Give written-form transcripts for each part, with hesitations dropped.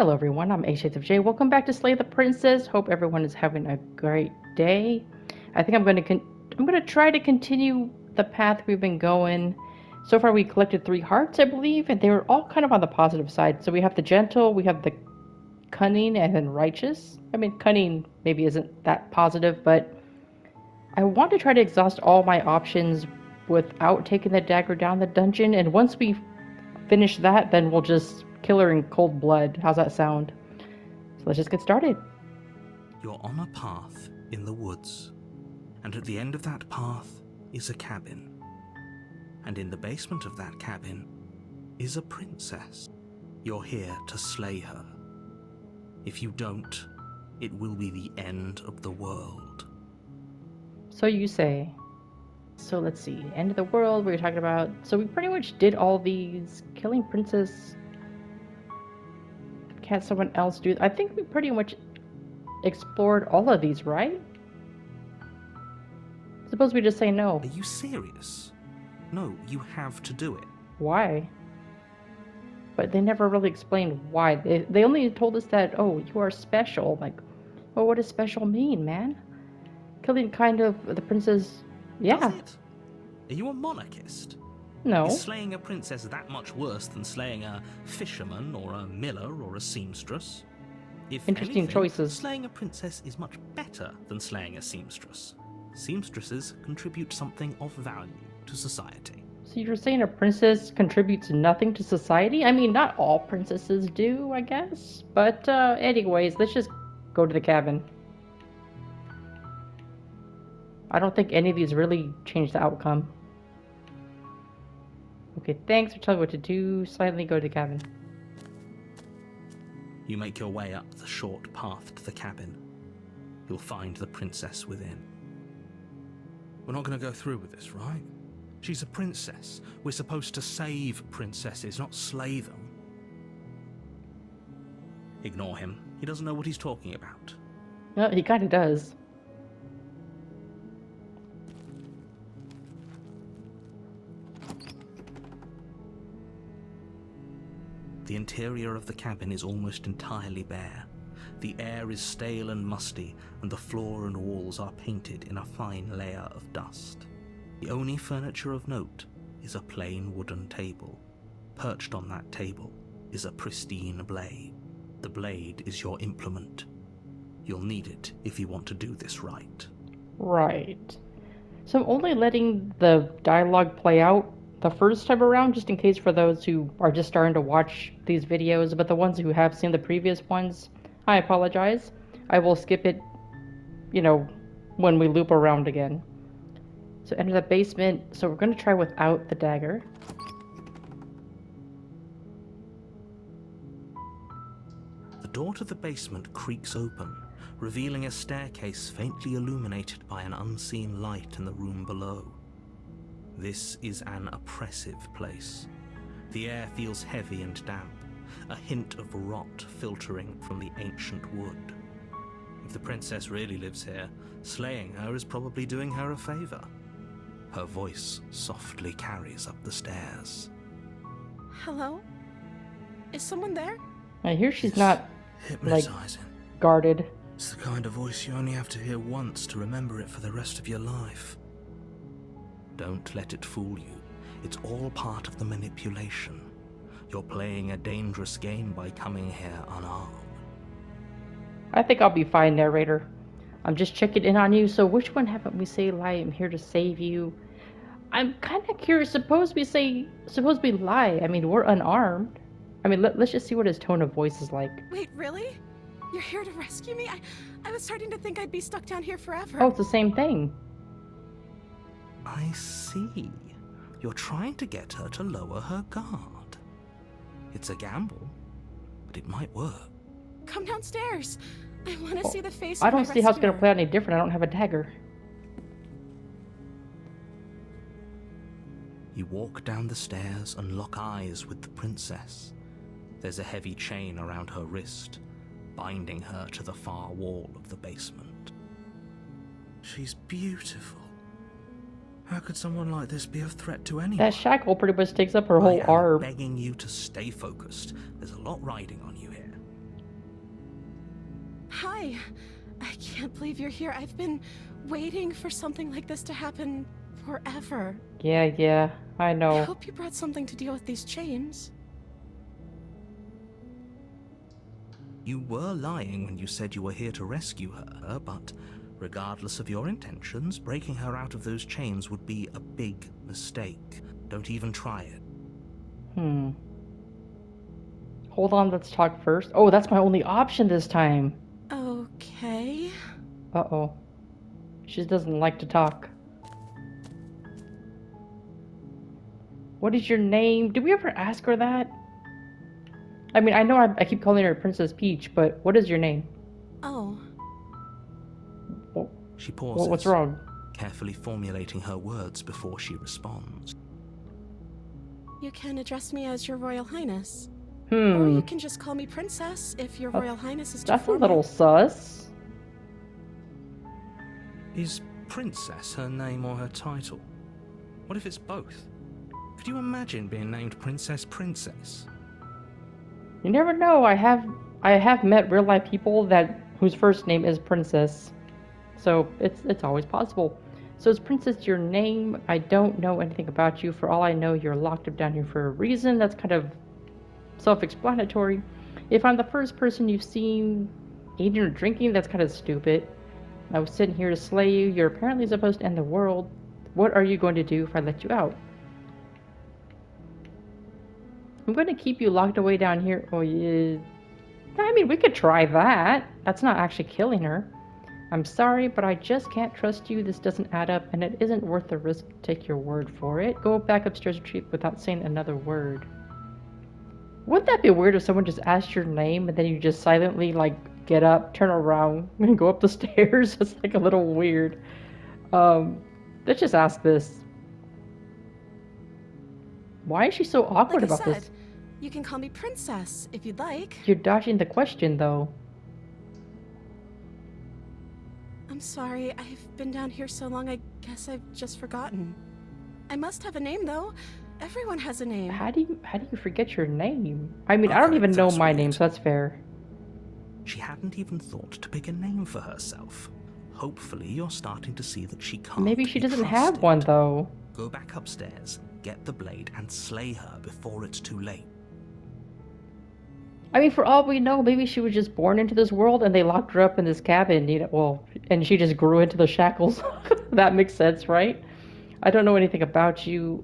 Hello everyone, I'm H of J. Welcome back to Slay the Princess. Hope everyone is having a great day. I think I'm going to try to continue the path we've been going. So far we collected 3 hearts, I believe, and they were all kind of on the positive side. So we have the gentle, we have the cunning, and then righteous. I mean, cunning maybe isn't that positive, but I want to try to exhaust all my options without taking the dagger down the dungeon, and once we finish that, then we'll just kill her in cold blood. How's that sound? So let's just get started. You're on a path in the woods, and at the end of that path is a cabin. And in the basement of that cabin is a princess. You're here to slay her. If you don't, it will be the end of the world. So you say. So let's see. End of the world, we were talking about. So we pretty much did all these. Killing princess. Can't someone else do? I think we pretty much explored all of these, right? Suppose we just say no. Are you serious? No, you have to do it. Why? But they never really explained why. They only told us that, oh, you are special. Like, well, what does special mean, man? Killing kind of the princess. Yeah. Does it? Are you a monarchist? No. Is slaying a princess that much worse than slaying a fisherman or a miller or a seamstress? If Interesting anything, choices. Slaying a princess is much better than slaying a seamstress. Seamstresses contribute something of value to society. So you're saying a princess contributes nothing to society? I mean, not all princesses do, I guess. But anyways, let's just go to the cabin. I don't think any of these really change the outcome. Okay, thanks for telling me what to do. Silently go to the cabin. You make your way up the short path to the cabin. You'll find the princess within. We're not going to go through with this, right? She's a princess. We're supposed to save princesses, not slay them. Ignore him. He doesn't know what he's talking about. Well, he kind of does. The interior of the cabin is almost entirely bare. The air is stale and musty, and the floor and walls are painted in a fine layer of dust. The only furniture of note is a plain wooden table. Perched on that table is a pristine blade. The blade is your implement. You'll need it if you want to do this right. Right. So I'm only letting the dialogue play out the first time around, just in case for those who are just starting to watch these videos, but the ones who have seen the previous ones, I apologize. I will skip it, when we loop around again. So enter the basement. So we're going to try without the dagger. The door to the basement creaks open, revealing a staircase faintly illuminated by an unseen light in the room below. This is an oppressive place. The air feels heavy and damp, a hint of rot filtering from the ancient wood. If the princess really lives here, slaying her is probably doing her a favor. Her voice softly carries up the stairs. Hello? Is someone there? I hear she's not, hypnotizing. Guarded. It's the kind of voice you only have to hear once to remember it for the rest of your life. Don't let it fool you. It's all part of the manipulation. You're playing a dangerous game by coming here unarmed. I think I'll be fine, narrator. I'm just checking in on you. So which one haven't we say lie? I'm here to save you. I'm kind of curious. Suppose we lie. I mean, we're unarmed. I mean, let's just see what his tone of voice is like. Wait, really? You're here to rescue me? I was starting to think I'd be stuck down here forever. Oh, it's the same thing. I see. You're trying to get her to lower her guard. It's a gamble, but it might work. Come downstairs. I want to see the face of I don't my see how it's going to rescuer. play out any different. I don't have a dagger. You walk down the stairs and lock eyes with the princess. There's a heavy chain around her wrist, binding her to the far wall of the basement. She's beautiful. How could someone like this be a threat to anyone? That shackle pretty much takes up her whole I am arm. begging you to stay focused. There's a lot riding on you here. Hi. I can't believe you're here. I've been waiting for something like this to happen forever. Yeah, I I know. hope you brought something to deal with these chains. You were lying when you said you were here to rescue her, but regardless of your intentions, breaking her out of those chains would be a big mistake. Don't even try it. Hold on, let's talk first. Oh, that's my only option this time. Okay. Uh-oh. She doesn't like to talk. What is your name? Did we ever ask her that? I mean, I know I keep calling her Princess Peach, but what is your name? Oh. She pauses, What's wrong? carefully formulating her words before she responds. You can address me as Your Royal Highness. Or you Hmm. can just call me Princess if Your Royal Highness is too That's a formal. little sus. Is Princess her name or her title? What if it's both? Could you imagine being named Princess Princess? You never know. I have met real life people whose first name is Princess. So it's always possible. So is Princess your name? I don't know anything about you. For all I know, you're locked up down here for a reason. That's kind of self-explanatory. If I'm the first person you've seen eating or drinking, that's kind of stupid. I was sitting here to slay you. You're apparently supposed to end the world. What are you going to do if I let you out? I'm going to keep you locked away down here. Oh, yeah. I mean, we could try that. That's not actually killing her. I'm sorry, but I just can't trust you. This doesn't add up, and it isn't worth the risk to take your word for it. Go back upstairs and retreat without saying another word. Wouldn't that be weird if someone just asked your name and then you just silently, like, get up, turn around, and go up the stairs? It's like a little weird. Let's just ask this. Why is she so awkward Like I about said, this? you can call me Princess if you'd like. You're dodging the question, though. I'm sorry, I've been down here so long, I guess I've just forgotten. I must have a name, though. Everyone has a name. How do you forget your name? I mean, I Okay, don't even know that's my weird. name, so that's fair. She hadn't even thought to pick a name for herself. Hopefully you're starting to see that she can't Maybe she be doesn't have trusted. one, though. Go back upstairs, get the blade, and slay her before it's too late. I mean, for all we know, maybe she was just born into this world and they locked her up in this cabin, you know, well, and she just grew into the shackles. That makes sense, right? I don't know anything about you.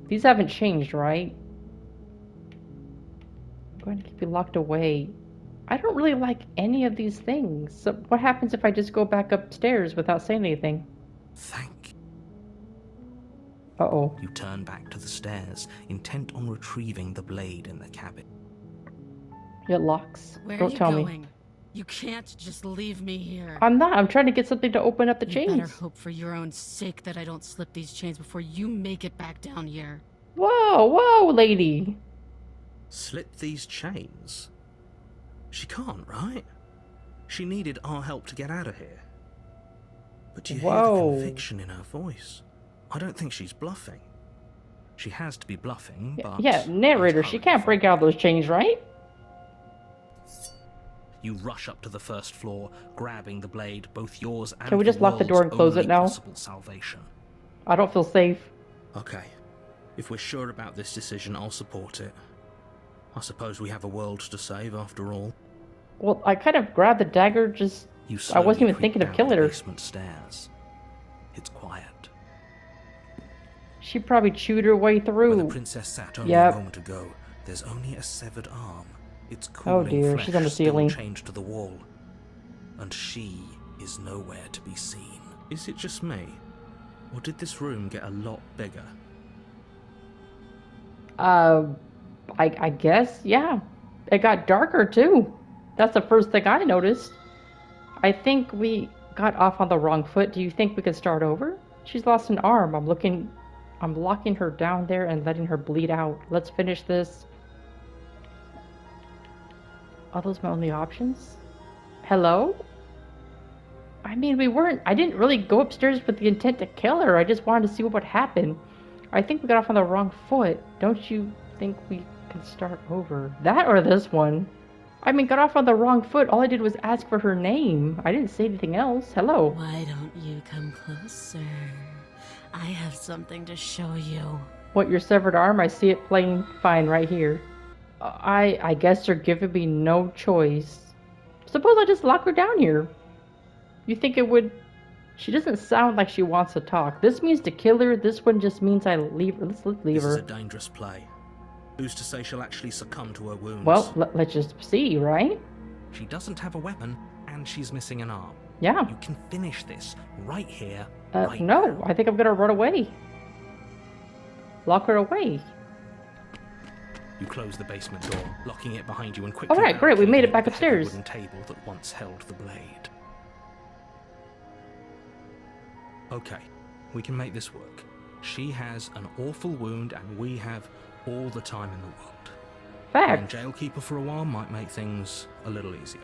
These haven't changed, right? I'm going to keep you locked away. I don't really like any of these things. So what happens if I just go back upstairs without saying anything? Thank you. Uh-oh. You turn back to the stairs, intent on retrieving the blade in the cabin. It locks. Where Don't are you tell going? me. You can't just leave me here. I'm not. I'm trying to get something to open up the You chains. better hope for your own sake that I don't slip these chains before you make it back down here. Whoa, lady. Slip these chains? She can't, right? She needed our help to get out of here. But you hear the conviction in her voice. I don't think she's bluffing. She has to be bluffing, but... Yeah, narrator, she can't break out those chains, right? You rush up to the first floor, grabbing the blade, both yours and Can we just lock the door and close it now? possible salvation. I don't feel safe. Okay. If we're sure about this decision, I'll support it. I suppose we have a world to save after all. Well, I kind of grabbed the dagger, I wasn't even thinking of killing her. Basement stairs. It's quiet. She probably chewed her way through. Where the princess sat only a moment ago, there's only a severed arm. Its cooling dear, flesh she's on the still ceiling. chained to the wall. And she is nowhere to be seen. Is it just me? Or did this room get a lot bigger? I guess, yeah. It got darker, too. That's the first thing I noticed. I think we got off on the wrong foot. Do you think we could start over? She's lost an arm. I'm locking her down there and letting her bleed out. Let's finish this. Are those my only options? Hello? I mean, I didn't really go upstairs with the intent to kill her. I just wanted to see what would happen. I think we got off on the wrong foot. Don't you think we can start over? That or this one? I mean, got off on the wrong foot. All I did was ask for her name. I didn't say anything else. Hello. Why don't you come closer? I have something to show you. What, your severed arm? I see it plain fine right here. I guess you're giving me no choice. Suppose I just lock her down here. You think it would... She doesn't sound like she wants to talk. This means to kill her. This one just means I leave her. Let's leave her. This is a dangerous play. Who's to say she'll actually succumb to her wounds? Well, let's just see, right? She doesn't have a weapon, and she's missing an arm. Yeah. You can finish this right here, No, now. I think I'm gonna run away. Lock her away. You close the basement door, locking it behind you and quickly... All right, great, we made it back the heavy upstairs. wooden table that once held the blade. Okay, we can make this work. She has an awful wound, and we have all the time in the world. Fact. And jailkeeper for a while might make things a little easier.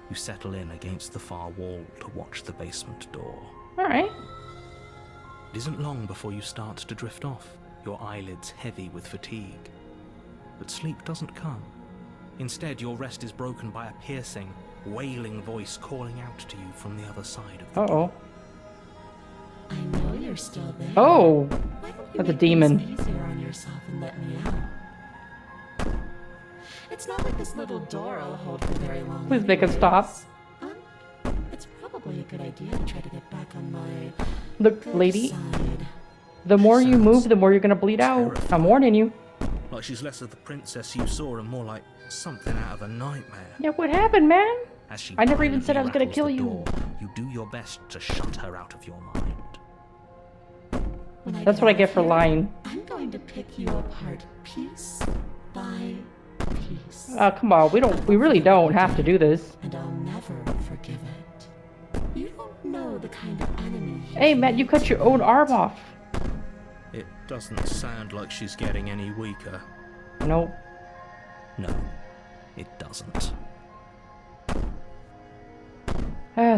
You settle in against the far wall to watch the basement door. All right. It isn't long before you start to drift off, your eyelids heavy with fatigue. But sleep doesn't come. Instead, your rest is broken by a piercing, wailing voice calling out to you from the other side of the door. I know you're still there. Oh, Why don't you that's a make demon. things easier on yourself and let me out? It's not like this little door will hold for very long. Please make it stop. It's probably a good idea to try to get back on my Look, good lady, side. the more you move, the more you're gonna bleed out. I'm warning you. Like she's less of the princess you saw and more like something out of a nightmare. Yeah, what happened, man? As she I never even said I was gonna violently kill rattles the you. door, you do your best to shut her out of your mind. When That's what I out get of for here, lying. I'm going to pick you apart piece by piece. Oh, come on, we really don't have to do this. And I'll never forgive it. You don't know the kind of enemy you Hey, Matt, you cut your own arm off. It doesn't sound like she's getting any weaker. Nope. No, it doesn't.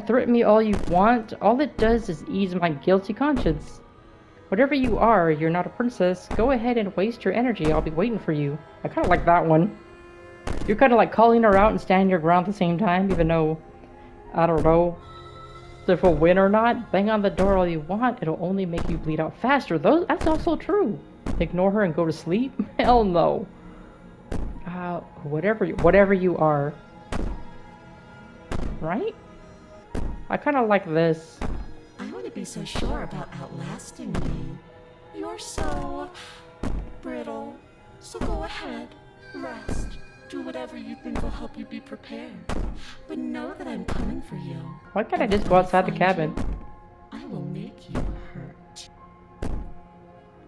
Threaten me all you want. All it does is ease my guilty conscience. Whatever you are, you're not a princess. Go ahead and waste your energy. I'll be waiting for you. I kind of like that one. You're kind of like calling her out and standing your ground at the same time, even though, I don't know if we'll win or not. Bang on the door all you want. It'll only make you bleed out faster. That's also true. Ignore her and go to sleep? Hell no. Whatever you are. Right? I kind of like this. I wouldn't be so sure about outlasting me. You're so brittle. So go ahead, rest. Do whatever you think will help you be prepared. But know that I'm coming for you. Why can't I And just when go outside the find cabin? you, I will make you hurt.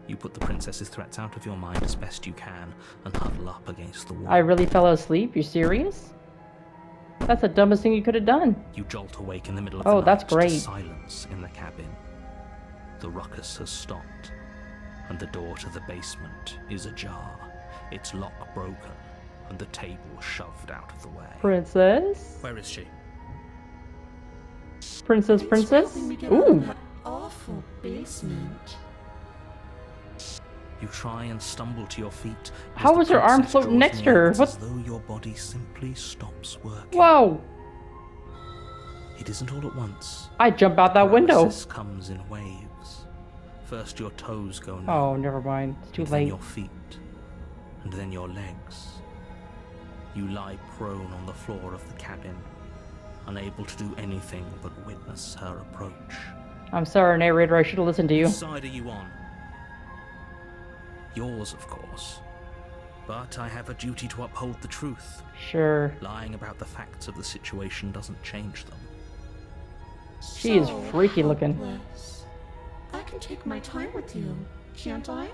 You put the princess's threats out of your mind as best you can and huddle up against the wall. I really fell asleep? You serious? That's the dumbest thing you could have done. You jolt awake in the middle of Oh, the night that's to great. silence in the cabin. The ruckus has stopped, and the door to the basement is ajar, its lock broken, and the table shoved out of the way. Princess? Where is she? Princess? Helping me get out of Ooh. that awful basement. You try and stumble to your feet. as How the was her arm princess floating draws next to near. her? It's What- as though your body simply stops working. Whoa! It isn't all at once. I jump out that window. Paralysis comes in waves. First your toes go numb, Oh, never mind. It's too and then late. your feet, and then your legs. You lie prone on the floor of the cabin, unable to do anything but witness her approach. I'm sorry, narrator. I should have listened to you. Whose side are you on? Yours, of course. But I have a duty to uphold the truth. Sure. Lying about the facts of the situation doesn't change them. She is So freaky looking. helpless. I can take my time with you, can't I?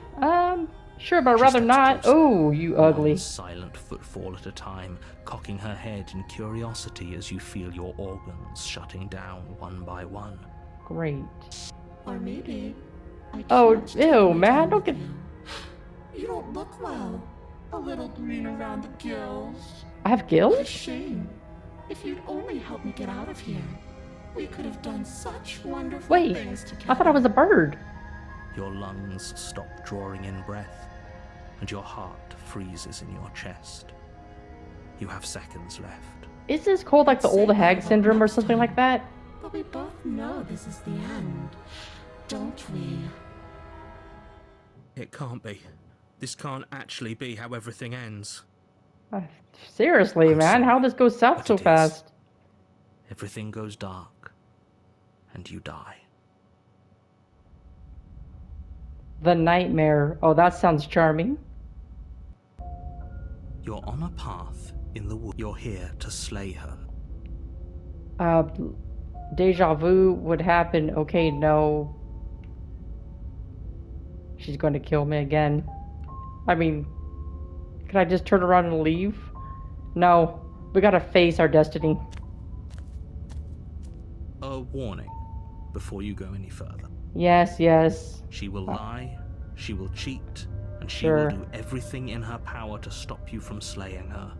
Sure, but I'd She rather steps not. closer, Oh, you ugly. one silent footfall at a time, cocking her head in curiosity as you feel your organs shutting down one by one. Great. Or maybe I Oh, can't take ew, my man, time don't with get- you. You don't look well. A little green around the gills. I have What a gills? shame. If you'd only help me get out of here, we could have done such wonderful Wait, things together. I thought I was a bird. Your lungs stop drawing in breath, and your heart freezes in your chest. You have seconds left. Is this called like the Say old that hag about syndrome or next something like time. that? But we both know this is the end, don't we? It can't be. This can't actually be how everything ends. Uh, Seriously, I'm man, how sorry, this goes south but so it is. fast? Everything goes dark, and you die. The nightmare. Oh, that sounds charming. You're on a path in the wood. You're here to slay her. Deja vu would happen. Okay, no. She's going to kill me again. I mean, can I just turn around and leave? No. We gotta face our destiny. A warning before you go any further. Yes, yes. She will lie, she will cheat, and she Sure. will do everything in her power to stop you from slaying her.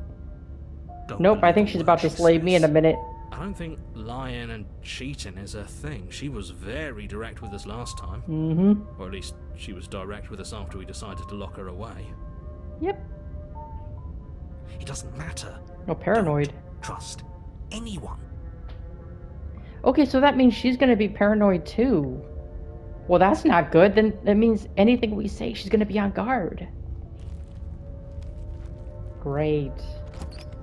Don't Nope, I believe think a she's word about to she slay me in a says. minute. I don't think lying and cheating is her thing. She was very direct with us last time. Mm-hmm. Or at least she was direct with us after we decided to lock her away. Yep. It doesn't matter. No, paranoid. Don't trust anyone. Okay, so that means she's gonna be paranoid too. Well, that's not good. Then that means anything we say, she's gonna be on guard. Great.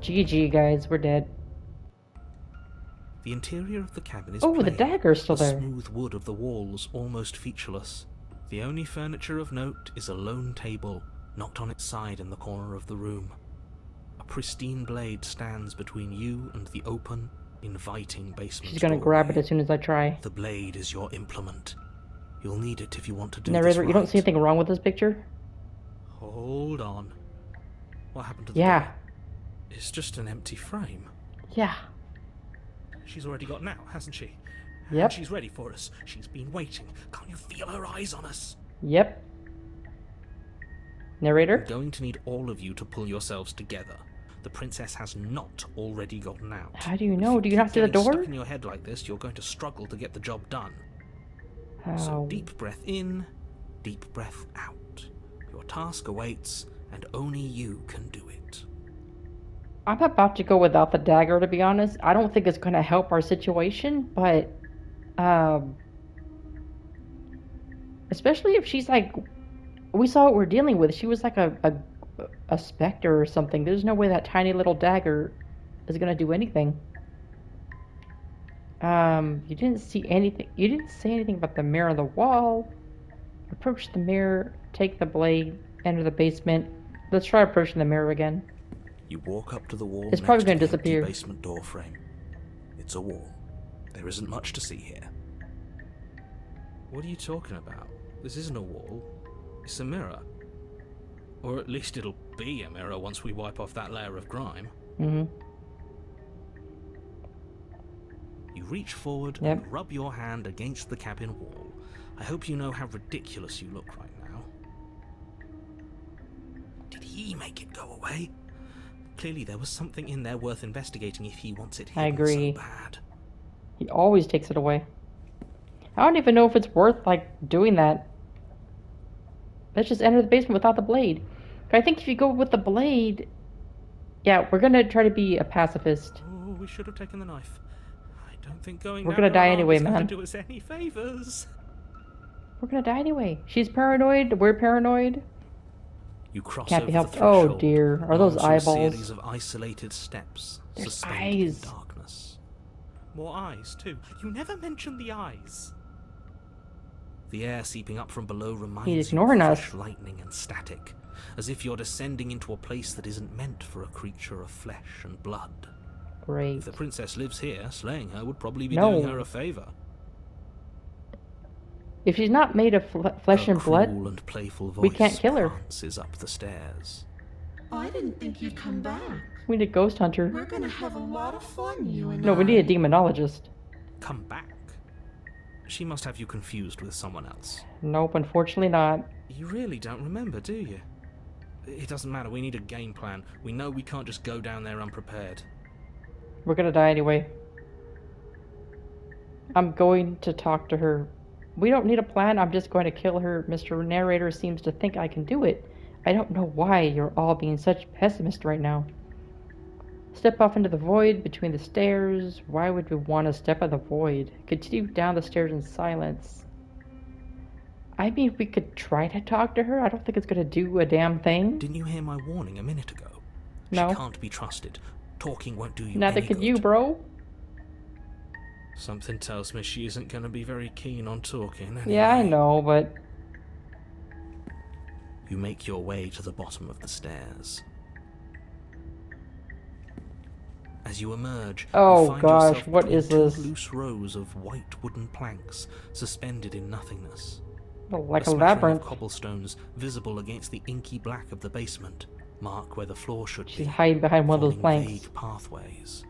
GG, guys, we're dead. The interior of the cabin is Oh, the plain. dagger's still The there. smooth wood of the walls almost featureless. The only furniture of note is a lone table, knocked on its side in the corner of the room. A pristine blade stands between you and the open, inviting basement She's gonna grab it doorway. as soon as I try. The blade is your implement. You'll need it if you want to do Narrator, this you don't see right. anything wrong with this picture? Hold on. What happened to the Yeah. door? It's just an empty frame. Yeah. She's already got out, hasn't she? Yep. And she's ready for us. She's been waiting. Can't you feel her eyes on us? Yep. Narrator? I'm going to need all of you to pull yourselves together. The princess has not already gotten out. How do you know? If Do you not keep see the getting door? Stuck in your head like this, you're going to struggle to get the job done. So How? deep breath in, deep breath out. Your task awaits, and only you can do it. I'm about to go without the dagger, to be honest. I don't think it's gonna help our situation, but especially if she's like, we saw what we're dealing with. She was like a specter or something. There's no way that tiny little dagger is gonna do anything. You didn't see anything. You didn't say anything about the mirror on the wall. Approach the mirror, take the blade, enter the basement. Let's try approaching the mirror again. You walk up to the wall It's next probably to gonna the empty disappear. basement door frame. It's a wall. There isn't much to see here. What are you talking about? This isn't a wall. It's a mirror. Or at least it'll be a mirror once we wipe off that layer of grime. Mm-hmm. You reach forward Yep. and rub your hand against the cabin wall. I hope you know how ridiculous you look right now. Did he make it go away? Clearly there was something in there worth investigating if he wants it I hidden agree. so bad. He always takes it away. I don't even know if it's worth, like, doing that. Let's just enter the basement without the blade. I think if you go with the blade... Yeah, we're gonna try to be a pacifist. Oh, we should have taken the knife. I don't think going We're down gonna her die arm anyway, is going man. to do us any favors. We're gonna die anyway. She's paranoid, we're paranoid. You cross Can't be over helped. the Oh threshold, dear, are those onto a eyeballs? series of isolated steps, There's suspended eyes. in darkness. More eyes, too. You never mentioned the eyes. The air seeping up from below reminds He's you of ignoring fresh us. lightning and static, as if you're descending into a place that isn't meant for a creature of flesh and blood. Great. If the princess lives here, slaying her would probably be No. doing her a favor. If she's not made of flesh Her and blood, cruel and playful voice we can't kill her. prances up the stairs. I didn't think you'd come back. we need a ghost hunter. We're gonna have a lot of fun, you and No, we I. need a demonologist. Come back. She must have you confused with someone else. Nope, unfortunately not. You really don't remember, do you? It doesn't matter, we need a game plan. We know we can't just go down there unprepared. We're gonna die anyway. I'm going to talk to her. We don't need a plan, I'm just going to kill her. Mr. Narrator seems to think I can do it. I don't know why you're all being such pessimists right now. Step off into the void between the stairs. Why would we want to step in the void? Continue down the stairs in silence. I mean, we could try to talk to her. I don't think it's gonna do a damn thing. Didn't you hear my warning a minute ago? No. She can't be trusted. Talking won't do you Neither any could good. you, bro. Something tells me she isn't going to be very keen on talking anyway. Yeah, I know, but... You make your way to the bottom of the stairs. As you emerge, Oh you find gosh, yourself what between is two this? loose rows of white wooden planks suspended in nothingness. Like a smattering labyrinth. of cobblestones visible against the inky black of the basement mark where the floor should She's be, hiding behind one of those forming planks. vague pathways.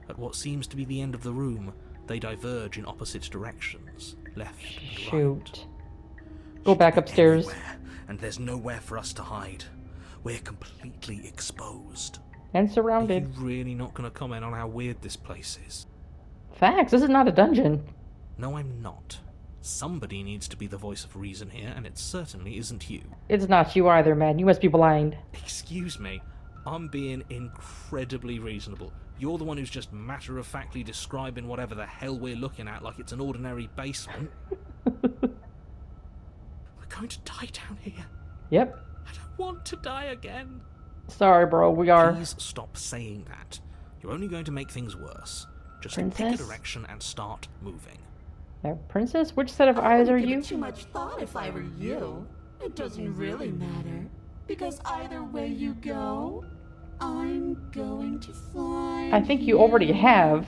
At what seems to be the end of the room, they diverge in opposite directions, left and right. Shoot. Go She back could be upstairs. anywhere, and there's nowhere for us to hide. We're completely exposed. And Are surrounded. you really not going to comment on how weird this place is? Facts, this is not a dungeon. No, I'm not. Somebody needs to be the voice of reason here, and it certainly isn't you. It's not you either, man. You must be blind. Excuse me, I'm being incredibly reasonable. You're the one who's just matter-of-factly describing whatever the hell we're looking at like it's an ordinary basement. We're going to die down here. Yep. I don't want to die again. Sorry, bro, we are. Please stop saying that. You're only going to make things worse. Just pick Princess? a direction and start moving. Now, princess, which set of I eyes are wouldn't give you? it too much thought if I were you. It doesn't really matter. Because either way you go, I'm going to find I think you already have.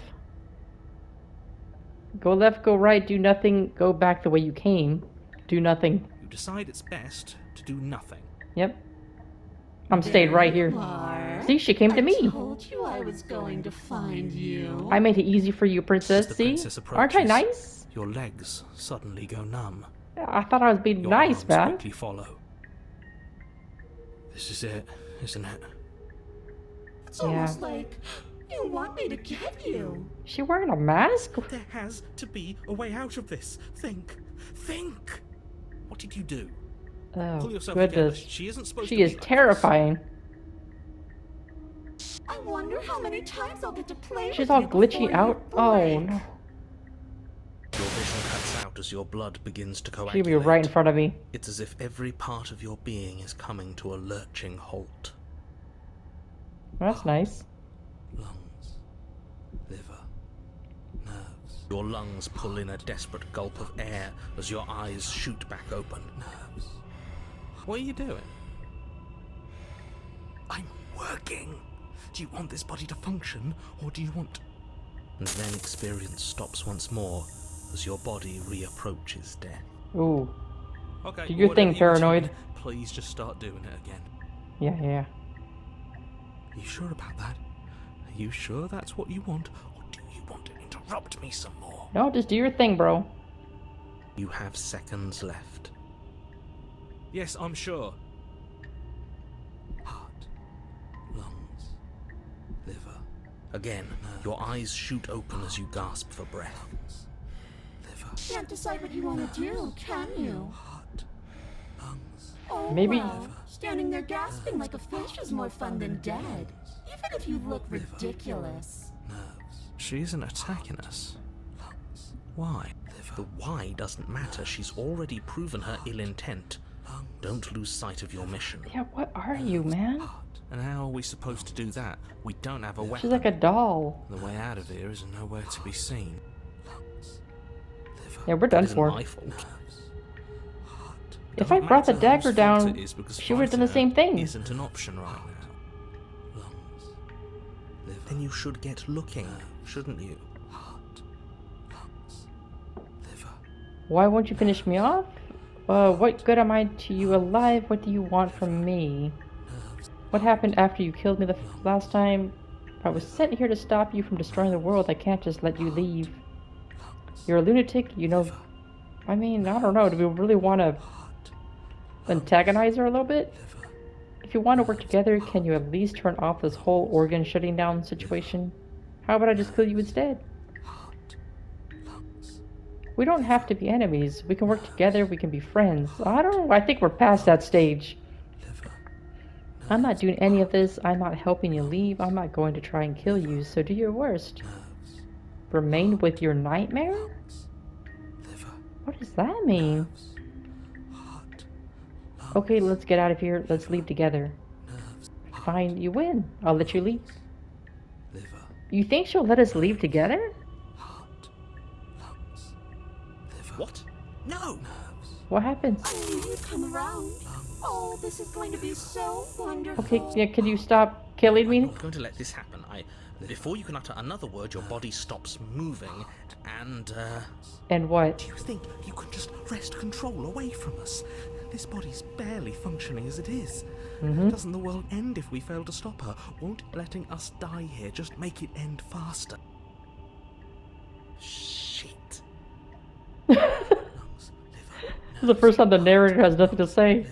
Go left, go right, do nothing, go back the way you came. Do nothing. You decide it's best to do nothing. Yep. I'm staying right here. Are. See, she came to I me. told you I was going to find you. I made it easy for you, princess. As the See? princess Aren't I approaches, nice? Your legs suddenly go numb. I thought I was being Your nice, arms man. quickly follow. This is it, isn't it? It's almost like you want me to get you. She wearing a mask? There has to be a way out of this. Think. Think. What did you do? Pull Oh, yourself together. goodness. She isn't supposed to She be is like this. terrifying. I wonder how many times I'll get to play with She's all you before glitchy you out. Oh, break. no. Your vision cuts out as your blood begins to She'll coagulate. be right in front of me. It's as if every part of your being is coming to a lurching halt. Well, that's nice. Lungs, liver, nerves. Your lungs pull in a desperate gulp of air as your eyes shoot back open. Nerves. What are you doing? I'm working. Do you want this body to function, or do you want... And then experience stops once more as your body reapproaches death. Ooh. Okay, Do your thing, whatever you're paranoid. doing, please just start doing it again. Yeah. Are you sure about that? Are you sure that's what you want, or do you want to interrupt me some more? No, just do your thing, bro. You have seconds left. Yes, I'm sure. Heart, lungs, liver. Again, your eyes shoot open as you gasp for breath. Liver, Can't decide what you want to do, can you? heart, lungs. Oh, Maybe- well, standing there gasping like a fish is more fun than dead. Even if you look ridiculous. Nerves. She isn't attacking us. Lungs. Why? The why doesn't matter. She's already proven her ill intent. Don't lose sight of your mission. Yeah, what are you, man? And how are we supposed to do that? We don't have a weapon. She's like a doll. The way out of here is nowhere to be seen. Yeah, we're done That isn't for. my fault. If I Doesn't brought the matter dagger whose fault down, it is, because she would've done the fighting same thing. Isn't an option right now. Lungs. Then you should get looking, shouldn't you? Heart. Lungs. Liver. Why won't you finish me off? What good am I to you alive? What do you want from me? Nerves. What happened after you killed me the last time? I was sent here to stop you from destroying the world. I can't just let you leave. You're a lunatic, you know. I mean, I don't know. Do we really want to antagonize her a little bit? If you want to work together, can you at least turn off this whole organ shutting down situation? How about I just kill you instead? We don't have to be enemies. We can work together. We can be friends. I don't know. I think we're past that stage. Liver. I'm not doing any of this. I'm not helping you leave. I'm not going to try and kill you, so do your worst. Remain with your nightmare? What does that mean? Okay, let's get out of here. Let's leave together. Fine, you win. I'll let you leave. You think she'll let us leave together? What? No! What happens? I knew you'd come around. Oh, this is going to be so wonderful. Okay, yeah, can you stop killing I'm me? not going to let this happen. Before you can utter another word, your body stops moving, and, And what? Do you think you can just wrest control away from us? This body's barely functioning as it is. Doesn't the world end if we fail to stop her? Won't letting us die here just make it end faster? Shit. This is the first time the narrator has nothing to say.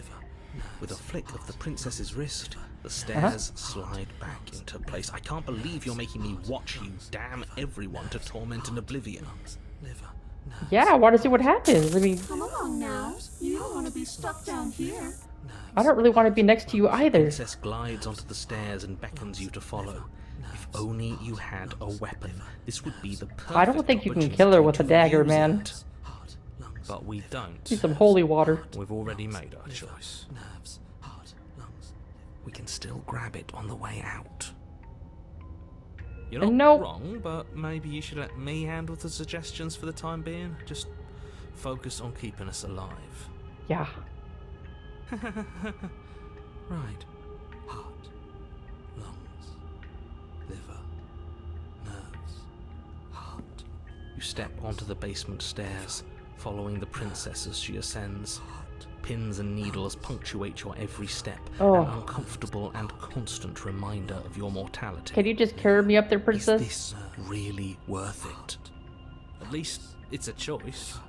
With a flick of the princess's wrist, the stairs slide back into place. I can't believe you're making me watch you damn everyone to torment and oblivion. Yeah, I want to see what happens. I mean, Come along now. You don't want to be stuck down here. I don't really want to be next to you The either. princess glides onto the stairs and beckons you to follow. If only you had a weapon, this would be the perfect I don't think you can kill her with a opportunity dagger, to use man. it. But we don't. Need some holy water. We've already made our choice. We can still grab it on the way out. You're not Nope. wrong, but maybe you should let me handle the suggestions for the time being. Just focus on keeping us alive. Yeah. Right. Heart, lungs, liver, nerves, heart. You step onto the basement stairs, following the princess as she ascends. Pins and needles punctuate your every step, Oh. an uncomfortable and constant reminder of your mortality. Can you just carry me up there, Is princess? this really worth it? At least it's a choice.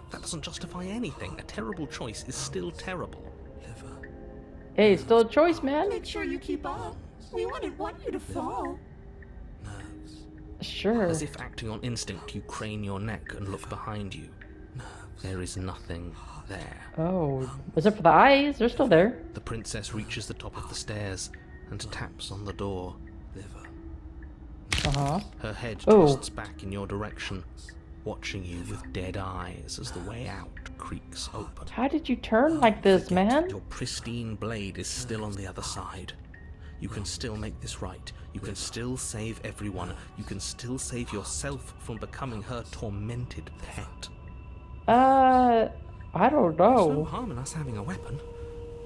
That doesn't justify anything. A terrible choice is still terrible. Hey, it's still a choice, man. Make sure you keep up. We wouldn't want you to fall. Sure. As if acting on instinct, you crane your neck and look behind you. There is nothing there. Oh, except for the eyes. They're still there. The princess reaches the top of the stairs and taps on the door. Uh-huh. Her head Oh. twists back in your direction, watching you with dead eyes as the way out creaks open. How did you turn like this, man? Your pristine blade is still on the other side. You can still make this right. You can still save everyone. You can still save yourself from becoming her tormented pet. I don't There's no know. harm in us having a weapon.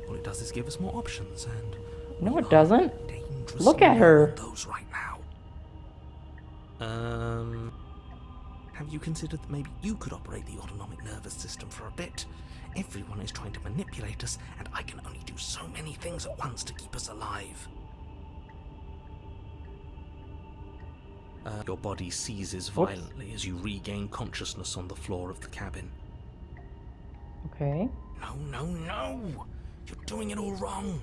All it does is give us more options, and No, we it are doesn't. dangerously Look at low her. on those right now. Have you considered that maybe you could operate the autonomic nervous system for a bit? Everyone is trying to manipulate us, and I can only do so many things at once to keep us alive. Your body seizes violently as you regain consciousness on the floor of the cabin. Okay. No, no, no! You're doing it all wrong.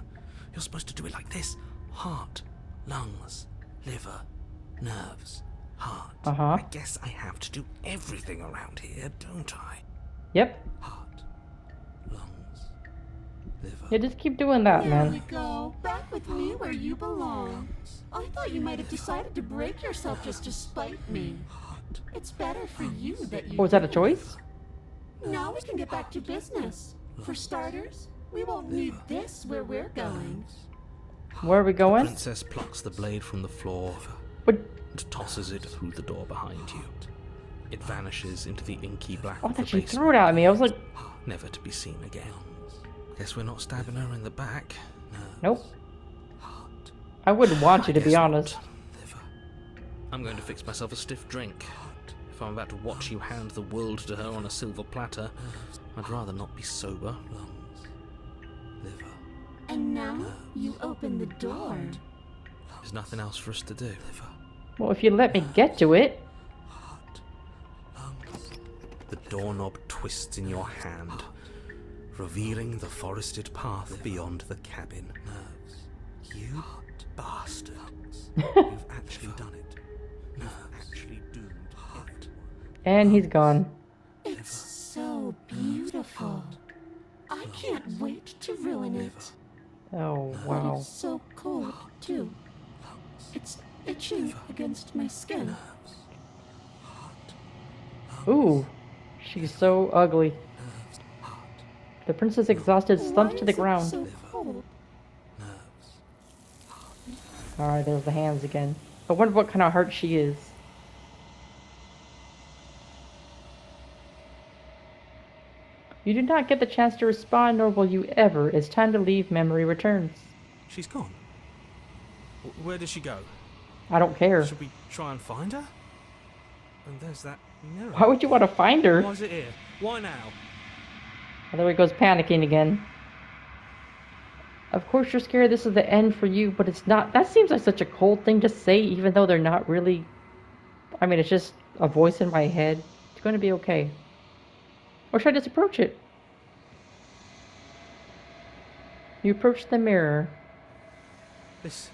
You're supposed to do it like this. Heart, lungs, liver, nerves, heart. Uh-huh. I guess I have to do everything around here, don't I? Yep. Heart, lungs, liver. Yeah, just keep doing that, There we man. go. Back with me where you belong. I thought you might have decided to break yourself just to spite me. It's better for you that you Oh, is that a did. choice? Now we can get back to business. For starters, we won't need this where we're going. Where are we going? Princess plucks the blade from the floor What? and tosses it through the door behind you. It vanishes into the inky black Oh, of the that she basement, threw it at me. I was like, never to be seen again. Guess we're not stabbing her in the back. nope. I wouldn't want you to be Guess not. honest. I'm going to fix myself a stiff drink. If I'm about to watch you hand the world to her on a silver platter, I'd rather not be sober. And now you open the door. There's nothing else for us to do. Well, if you let me get to it. The doorknob twists in your hand, revealing the forested path beyond the cabin. You bastard. You've actually done it. You've actually doomed everyone. And he's gone. It's so beautiful. I can't wait to ruin it. Oh, cold, too. It's itching against my skin. Ooh, she's so ugly. The princess, exhausted, slumps to the ground. So cold? Alright, there's the hands again. I wonder what kind of heart she is. You do not get the chance to respond, nor will you ever. It's time to leave. Memory returns. She's gone. Where did she go? I don't care. Should we try and find her? And there's that mirror. Why would you want to find her? Why is it here? Why now? Oh, there he goes, panicking again. Of course you're scared this is the end for you, but it's not. That seems like such a cold thing to say, even though they're not really... I mean, it's just a voice in my head. It's going to be okay. Or should I just approach it? You approach the mirror. This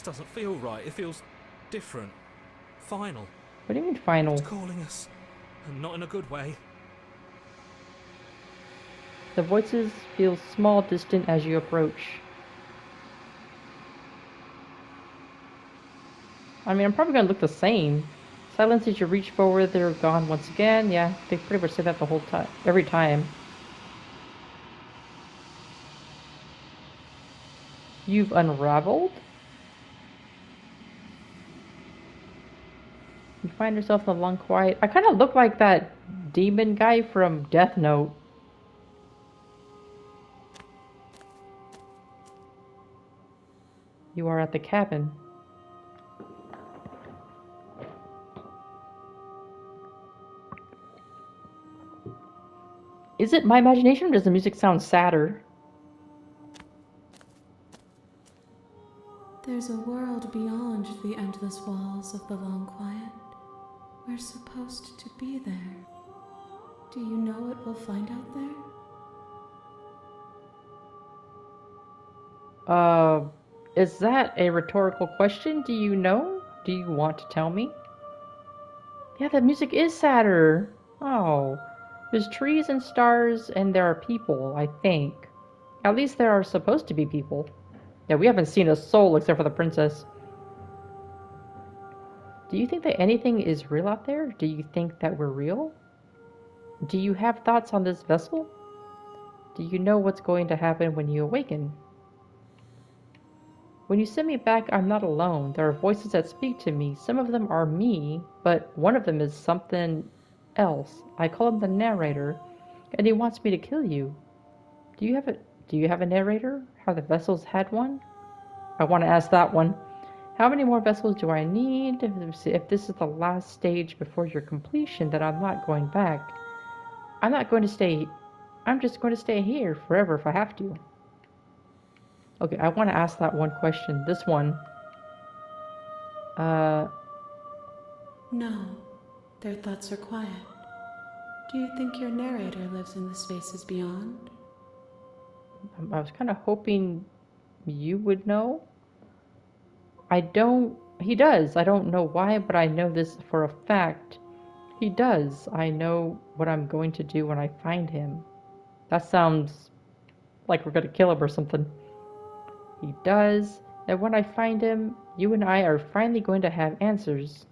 doesn't feel right. It feels different. Final. What do you mean final? It's calling us. And not in a good way. The voices feel small, distant as you approach. I mean, I'm probably going to look the same. Silence as you reach forward, they're gone once again. Yeah, they pretty much say that the whole time. Every time. You've unraveled? You find yourself in the long quiet. I kind of look like that demon guy from Death Note. You are at the cabin. Is it my imagination or does the music sound sadder? There's a world beyond the endless walls of the long quiet. We're supposed to be there. Do you know what we'll find out there? Is that a rhetorical question? Do you know? Do you want to tell me? Yeah, the music is sadder. Oh. There's trees and stars, and there are people, I think. At least there are supposed to be people. Yeah, we haven't seen a soul except for the princess. Do you think that anything is real out there? Do you think that we're real? Do you have thoughts on this vessel? Do you know what's going to happen when you awaken? When you send me back, I'm not alone. There are voices that speak to me. Some of them are me, but one of them is something else. I call him the narrator, and he wants me to kill you. Do you have a narrator? Have the vessels had one? I want to ask that one. How many more vessels do I need? If this is the last stage before your completion, then I'm not going back. I'm not going to stay. I'm just going to stay here forever if I have to. Okay, I want to ask that one question. This one. No. Their thoughts are quiet. Do you think your narrator lives in the spaces beyond? I was kind of hoping you would know. I don't... He does. I don't know why, but I know this for a fact. He does. I know what I'm going to do when I find him. That sounds like we're going to kill him or something. He does. And when I find him, you and I are finally going to have answers.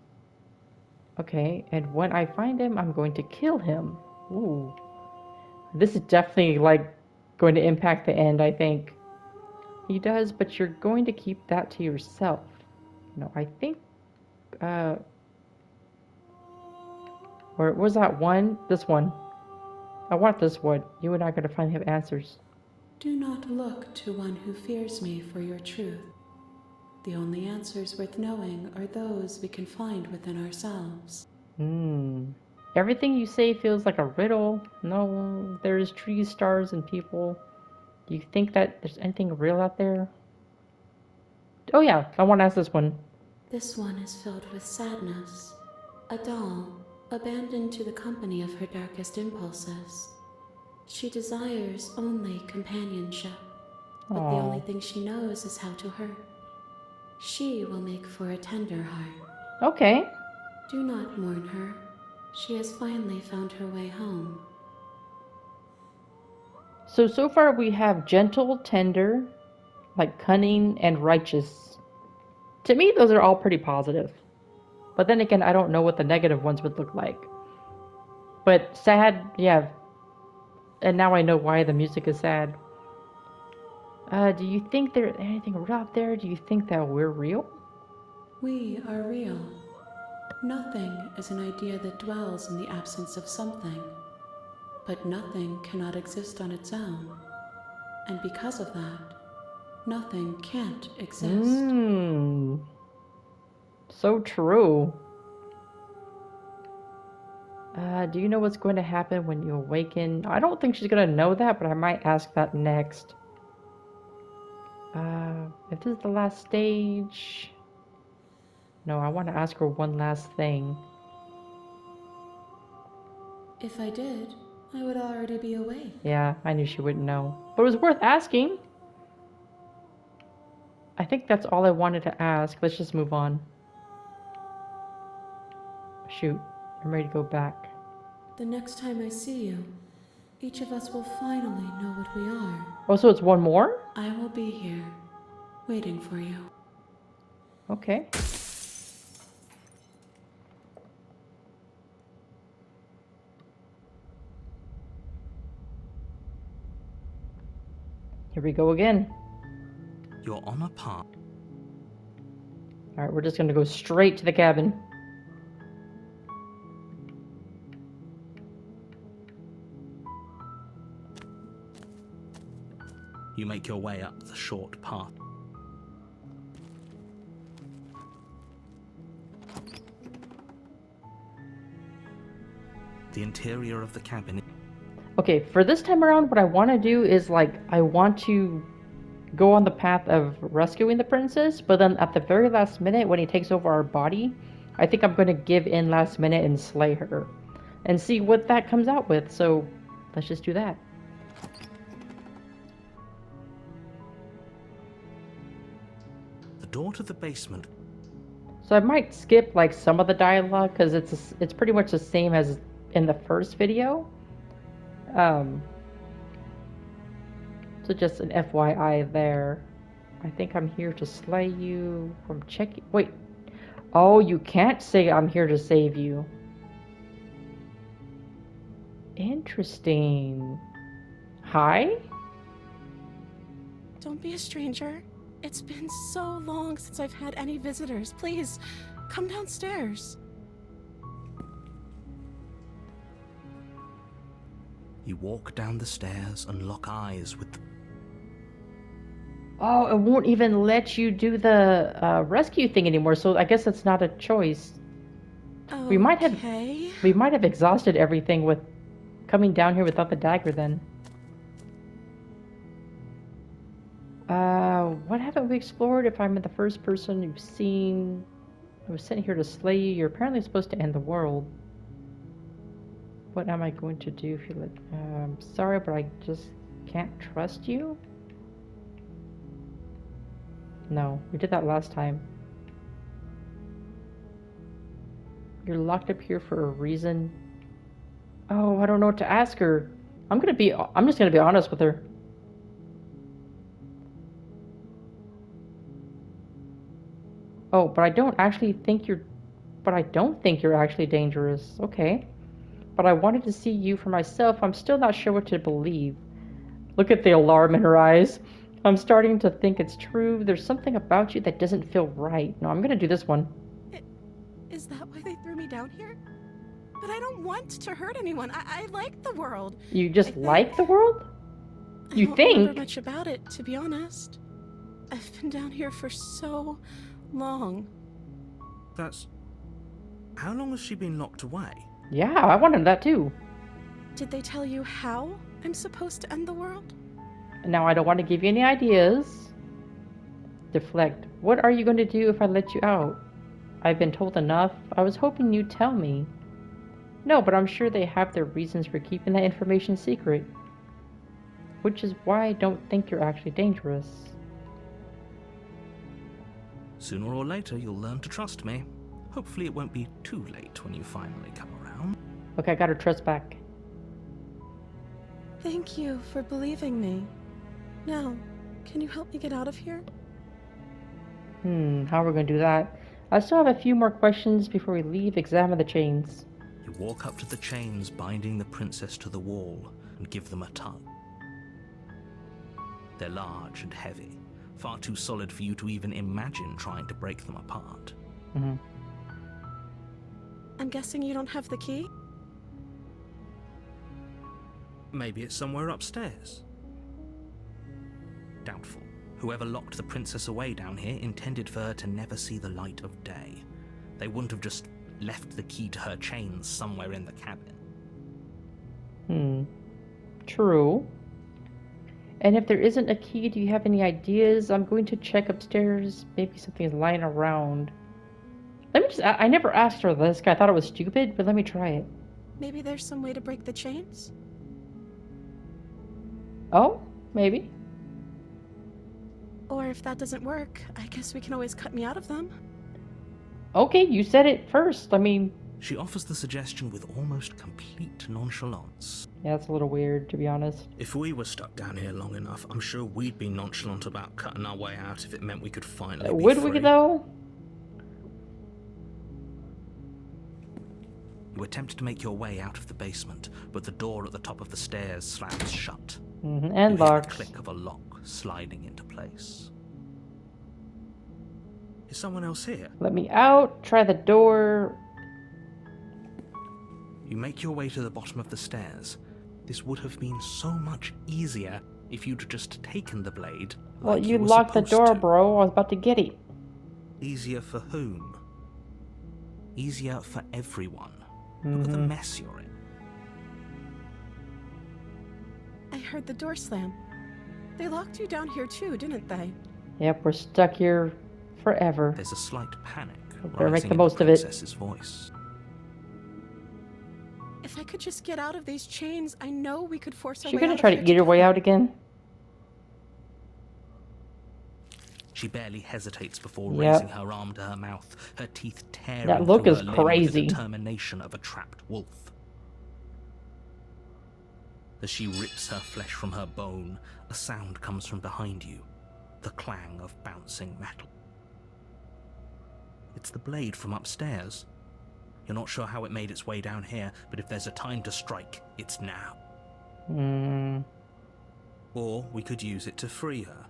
Okay, and when I find him, I'm going to kill him. Ooh. This is definitely, like, going to impact the end, I think. He does, but you're going to keep that to yourself. No, I think, or was that one? This one. I want this one. You and I are going to finally have answers. Do not look to one who fears me for your truth. The only answers worth knowing are those we can find within ourselves. Everything you say feels like a riddle. No, there's trees, stars, and people. Do you think that there's anything real out there? Oh yeah, I want to ask this one. This one is filled with sadness. A doll, abandoned to the company of her darkest impulses. She desires only companionship, but the only thing she knows is how to hurt. She will make for a tender heart. Okay. Do not mourn her. She has finally found her way home. So far we have gentle, tender, like cunning and righteous. To me, those are all pretty positive. But then again, I don't know what the negative ones would look like. But sad, yeah. And now I know why the music is sad. Do you think there's anything real out there? Do you think that we're real? We are real. Nothing is an idea that dwells in the absence of something. But nothing cannot exist on its own. And because of that, nothing can't exist. So true. Do you know what's going to happen when you awaken? I don't think she's going to know that, but I might ask that next. If this is the last stage... No, I want to ask her one last thing. If I did, I would already be awake. Yeah, I knew she wouldn't know. But it was worth asking. I think that's all I wanted to ask. Let's just move on. Shoot, I'm ready to go back. The next time I see you, each of us will finally know what we are. Oh, so it's one more? I will be here, waiting for you. Okay. Here we go again. You're on a path. Alright, we're just gonna go straight to the cabin. You make your way up the short path. The interior of the cabin. Okay, for this time around, what I want to do is, like, I want to go on the path of rescuing the princess, but then at the very last minute, when he takes over our body, I think I'm going to give in last minute and slay her. And see what that comes out with, so let's just do that. The door to the basement. So I might skip, like, some of the dialogue, because it's pretty much the same as in the first video. So just an FYI there. I think I'm here to slay you from checking. Wait. Oh, you can't say I'm here to save you. Interesting. Hi? Don't be a stranger. It's been so long since I've had any visitors. Please, come downstairs. You walk down the stairs and lock eyes with the... Oh, it won't even let you do the rescue thing anymore, so I guess it's not a choice. Okay. We might have exhausted everything with coming down here without the dagger then. What haven't we explored? If I'm the first person you've seen, I was sent here to slay you. You're apparently supposed to end the world. What am I going to do if you let... I'm sorry, but I just can't trust you? No, we did that last time. You're locked up here for a reason. Oh, I don't know what to ask her. I'm just gonna be honest with her. Oh, but I don't think you're actually dangerous. Okay. But I wanted to see you for myself. I'm still not sure what to believe. Look at the alarm in her eyes. I'm starting to think it's true. There's something about you that doesn't feel right. No, I'm gonna do this one. Is that why they threw me down here? But I don't want to hurt anyone. I like the world. You just like the world? You I don't think? remember much about it, to be honest. I've been down here for so long. That's... How long has she been locked away? Yeah, I wanted that too. Did they tell you how I'm supposed to end the world? Now, I don't want to give you any ideas. Deflect. What are you going to do if I let you out? I've been told enough. I was hoping you'd tell me. No, but I'm sure they have their reasons for keeping that information secret. Which is why I don't think you're actually dangerous. Sooner or later, you'll learn to trust me. Hopefully it won't be too late when you finally come around. Okay, I got her trust back. Thank you for believing me. Now, Can you help me get out of here? How are we gonna do that? I still have a few more questions before we leave. Examine the chains. You walk up to the chains binding the princess to the wall and give them a tug. They're large and heavy, far too solid for you to even imagine trying to break them apart. I'm guessing you don't have the key? Maybe it's somewhere upstairs. Doubtful. Whoever locked the princess away down here intended for her to never see the light of day. They wouldn't have just left the key to her chains somewhere in the cabin. True. And if there isn't a key, do you have any ideas? I'm going to check upstairs. Maybe something's lying around. Let me just... I never asked her this. I thought it was stupid, but let me try it. Maybe there's some way to break the chains? Oh, maybe. Or if that doesn't work, I guess we can always cut me out of them. Okay, you said it first. I mean... She offers the suggestion with almost complete nonchalance. Yeah, that's a little weird, to be honest. If we were stuck down here long enough, I'm sure we'd be nonchalant about cutting our way out if it meant we could finally be Would free. we, though? You attempt to make your way out of the basement, but the door at the top of the stairs slams shut. And You hear the locks. click of a lock sliding into place. Is someone else here? Let me out. Try the door. You make your way to the bottom of the stairs. This would have been so much easier if you'd just taken the blade. Well, like you were locked the supposed door, to. bro. I was about to get it. Easier for whom? Easier for everyone. Look at the mess you're in. I heard the door slam. They locked you down here too, didn't they? Yep, we're stuck here forever. There's a slight panic Better make rising the in most of it. princess's voice. If I could just get out of these chains, I know we could force our She way gonna out try of to here eat her way together. out again? She barely hesitates before Yep. raising her arm to her mouth, her teeth tearing That look through is her limb crazy. with the determination of a trapped wolf. As she rips her flesh from her bone, a sound comes from behind you, the clang of bouncing metal. It's the blade from upstairs. You're not sure how it made its way down here, but if there's a time to strike, it's now. Or we could use it to free her.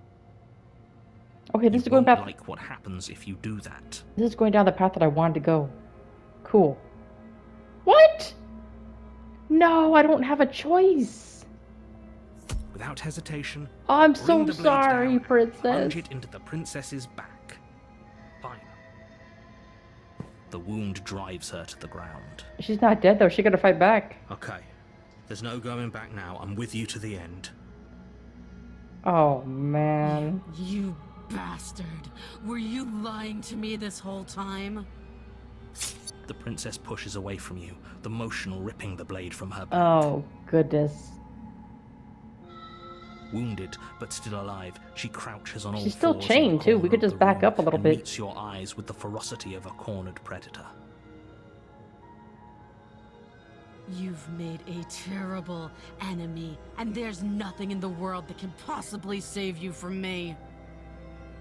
Okay, this You is going won't back. like what happens if you do that. This is going down the path that I wanted to go. Cool. What? No, I don't have a choice. Without hesitation, Oh, I'm bring so the blade sorry, down, princess. plunge it into the princess's back. Fine. The wound drives her to the ground. She's not dead though. She gotta fight back. Okay. There's no going back now. I'm with you to the end. Oh man. You bastard! Were you lying to me this whole time? The princess pushes away from you, the motion ripping the blade from her back. Oh goodness. Wounded, but still alive, she crouches on all She's still fours in chained, the too. We corner could of just the back room up a little and bit. meets your eyes with the ferocity of a cornered predator. You've made a terrible enemy, and there's nothing in the world that can possibly save you from me.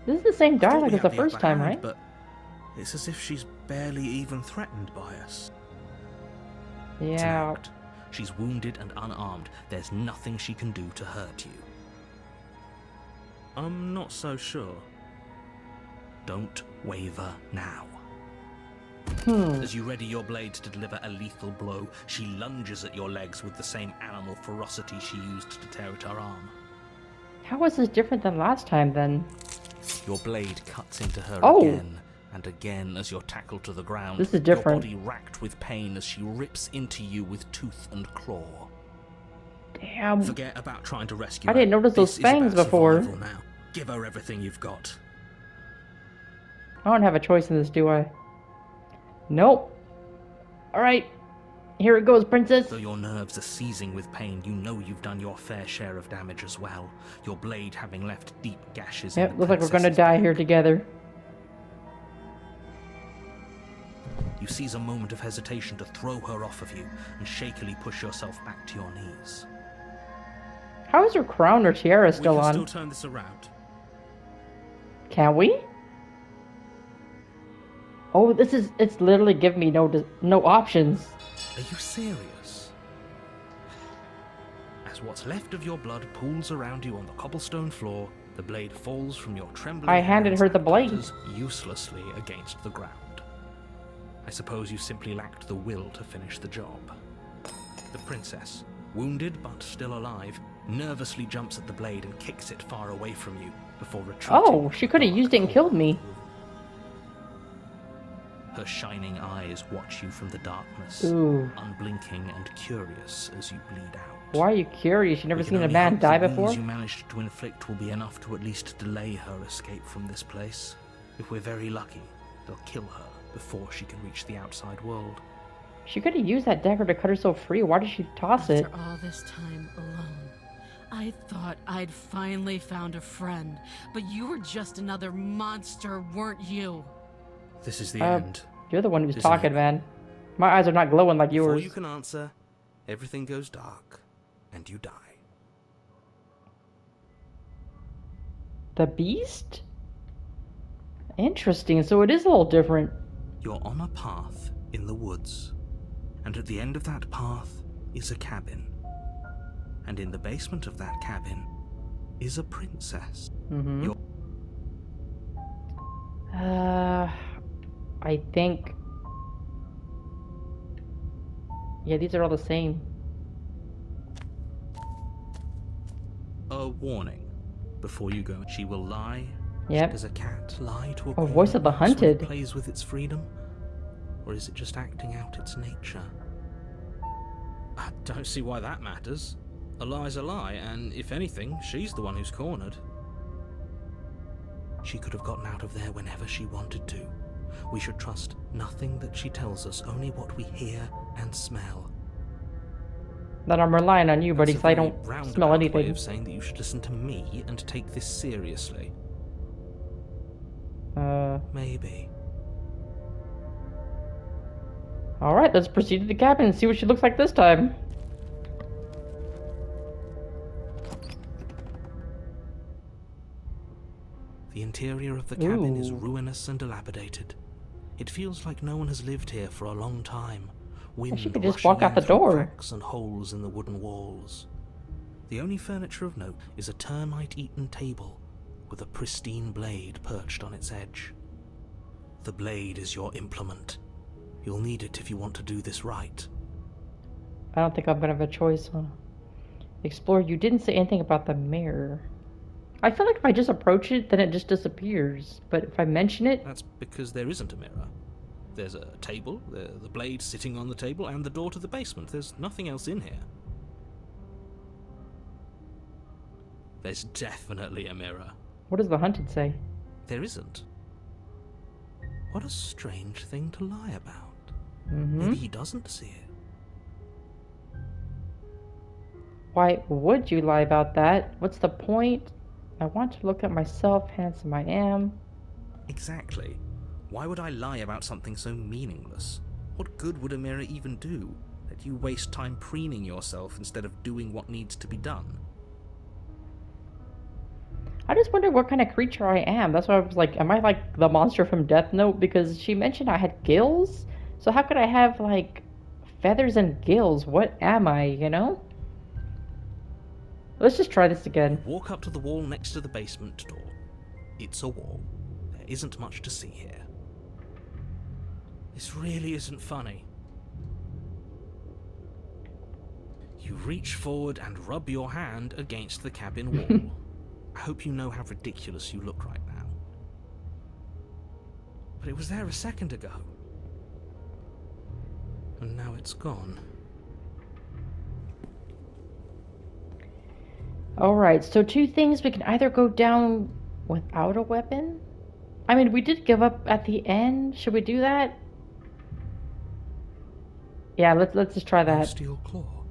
This is the same Thought dialogue we as the had first upper time, hand, right? But it's as if she's barely even threatened by us. It's an Yeah. act. She's wounded and unarmed. There's nothing she can do to hurt you. I'm not so sure. Don't waver now. As you ready your blade to deliver a lethal blow, she lunges at your legs with the same animal ferocity she used to tear at her arm. How is this different than last time then? Your blade cuts into her Oh. again and again as you're tackled to the ground. This is different. Your body racked with pain as she rips into you with tooth and claw. Damn. Forget about trying to rescue I her. didn't notice those This is fangs about before. survival now. Give her everything you've got. I don't have a choice in this, do I? Nope. Alright. Here it goes, princess. Though your nerves are seizing with pain, you know you've done your fair share of damage as well. Your blade having left deep gashes in Yep, the looks like we're gonna princess's die back. here together. You seize a moment of hesitation to throw her off of you and shakily push yourself back to your knees. How is her crown or tiara still we can on? still turn this around. Can we? Oh, it's literally giving me no options. Are you serious? As what's left of your blood pools around you on the cobblestone floor, the blade falls from your trembling I handed hands her the and blade. clatters uselessly against the ground. I suppose you simply lacked the will to finish the job. The princess, wounded but still alive, nervously jumps at the blade and kicks it far away from you before retreating. Oh, she could have used it and killed me. Her shining eyes watch you from the darkness, Ooh. unblinking and curious as you bleed out. Why are you curious? You never We can seen a only man hope die the before? wounds you managed to inflict will be enough to at least delay her escape from this place. If we're very lucky, they'll kill her before she can reach the outside world. She could have used that dagger to cut herself free. Why did she toss it? After all this time alone, I thought I'd finally found a friend, but you were just another monster, weren't you? This is the end. You're the one who's Isn't talking, it? man. My eyes are not glowing like Before yours. you can answer, everything goes dark, and you die. The beast? Interesting, so it is a little different. You're on a path in the woods, and at the end of that path is a cabin. And in the basement of that cabin is a princess. Mm-hmm. You're I think... Yeah, these are all the same. a warning. Before you go, she will lie. Yep. Does a cat lie to a Oh, Voice of the corner mouse when Hunted. it plays with its freedom? Or is it just acting out its nature? I don't see why that matters. A lie's a lie, and if anything, she's the one who's cornered. She could have gotten out of there whenever she wanted to. We should trust nothing that she tells us, only what we hear and smell. That I'm relying on you, buddy, That's because a I very don't roundabout smell way anything. of saying that you should listen to me and take this seriously. Maybe. Alright, let's proceed to the cabin and see what she looks like this time. The interior of the cabin is Ooh. ruinous and dilapidated. It feels like no one has lived here for a long time. Wind she could just rushing walk out in the through door. cracks and holes in the wooden walls. The only furniture of note is a termite-eaten table with a pristine blade perched on its edge. The blade is your implement. You'll need it if you want to do this right. I don't think I'm gonna have a choice, huh? Explore, you didn't say anything about the mirror. I feel like if I just approach it, then it just disappears. But if I mention it... That's because there isn't a mirror. There's a table, the blade sitting on the table, and the door to the basement. There's nothing else in here. There's definitely a mirror. What does the hunted say? There isn't. What a strange thing to lie about. Mm-hmm. Maybe he doesn't see it. Why would you lie about that? What's the point? I want to look at myself, handsome I am. Exactly. Why would I lie about something so meaningless? What good would a mirror even do? That you waste time preening yourself instead of doing what needs to be done. I just wonder what kind of creature I am. That's why I was like, am I like the monster from Death Note? Because she mentioned I had gills? So how could I have like feathers and gills? What am I, you know? Let's just try this again. Walk up to the wall next to the basement door. It's a wall. There isn't much to see here. This really isn't funny. You reach forward and rub your hand against the cabin wall. I hope you know how ridiculous you look right now. But it was there a second ago. And now it's gone. Alright, so two things. We can either go down without a weapon. I mean, we did give up at the end. Should we do that? Yeah, let's just try that. Steel Claw,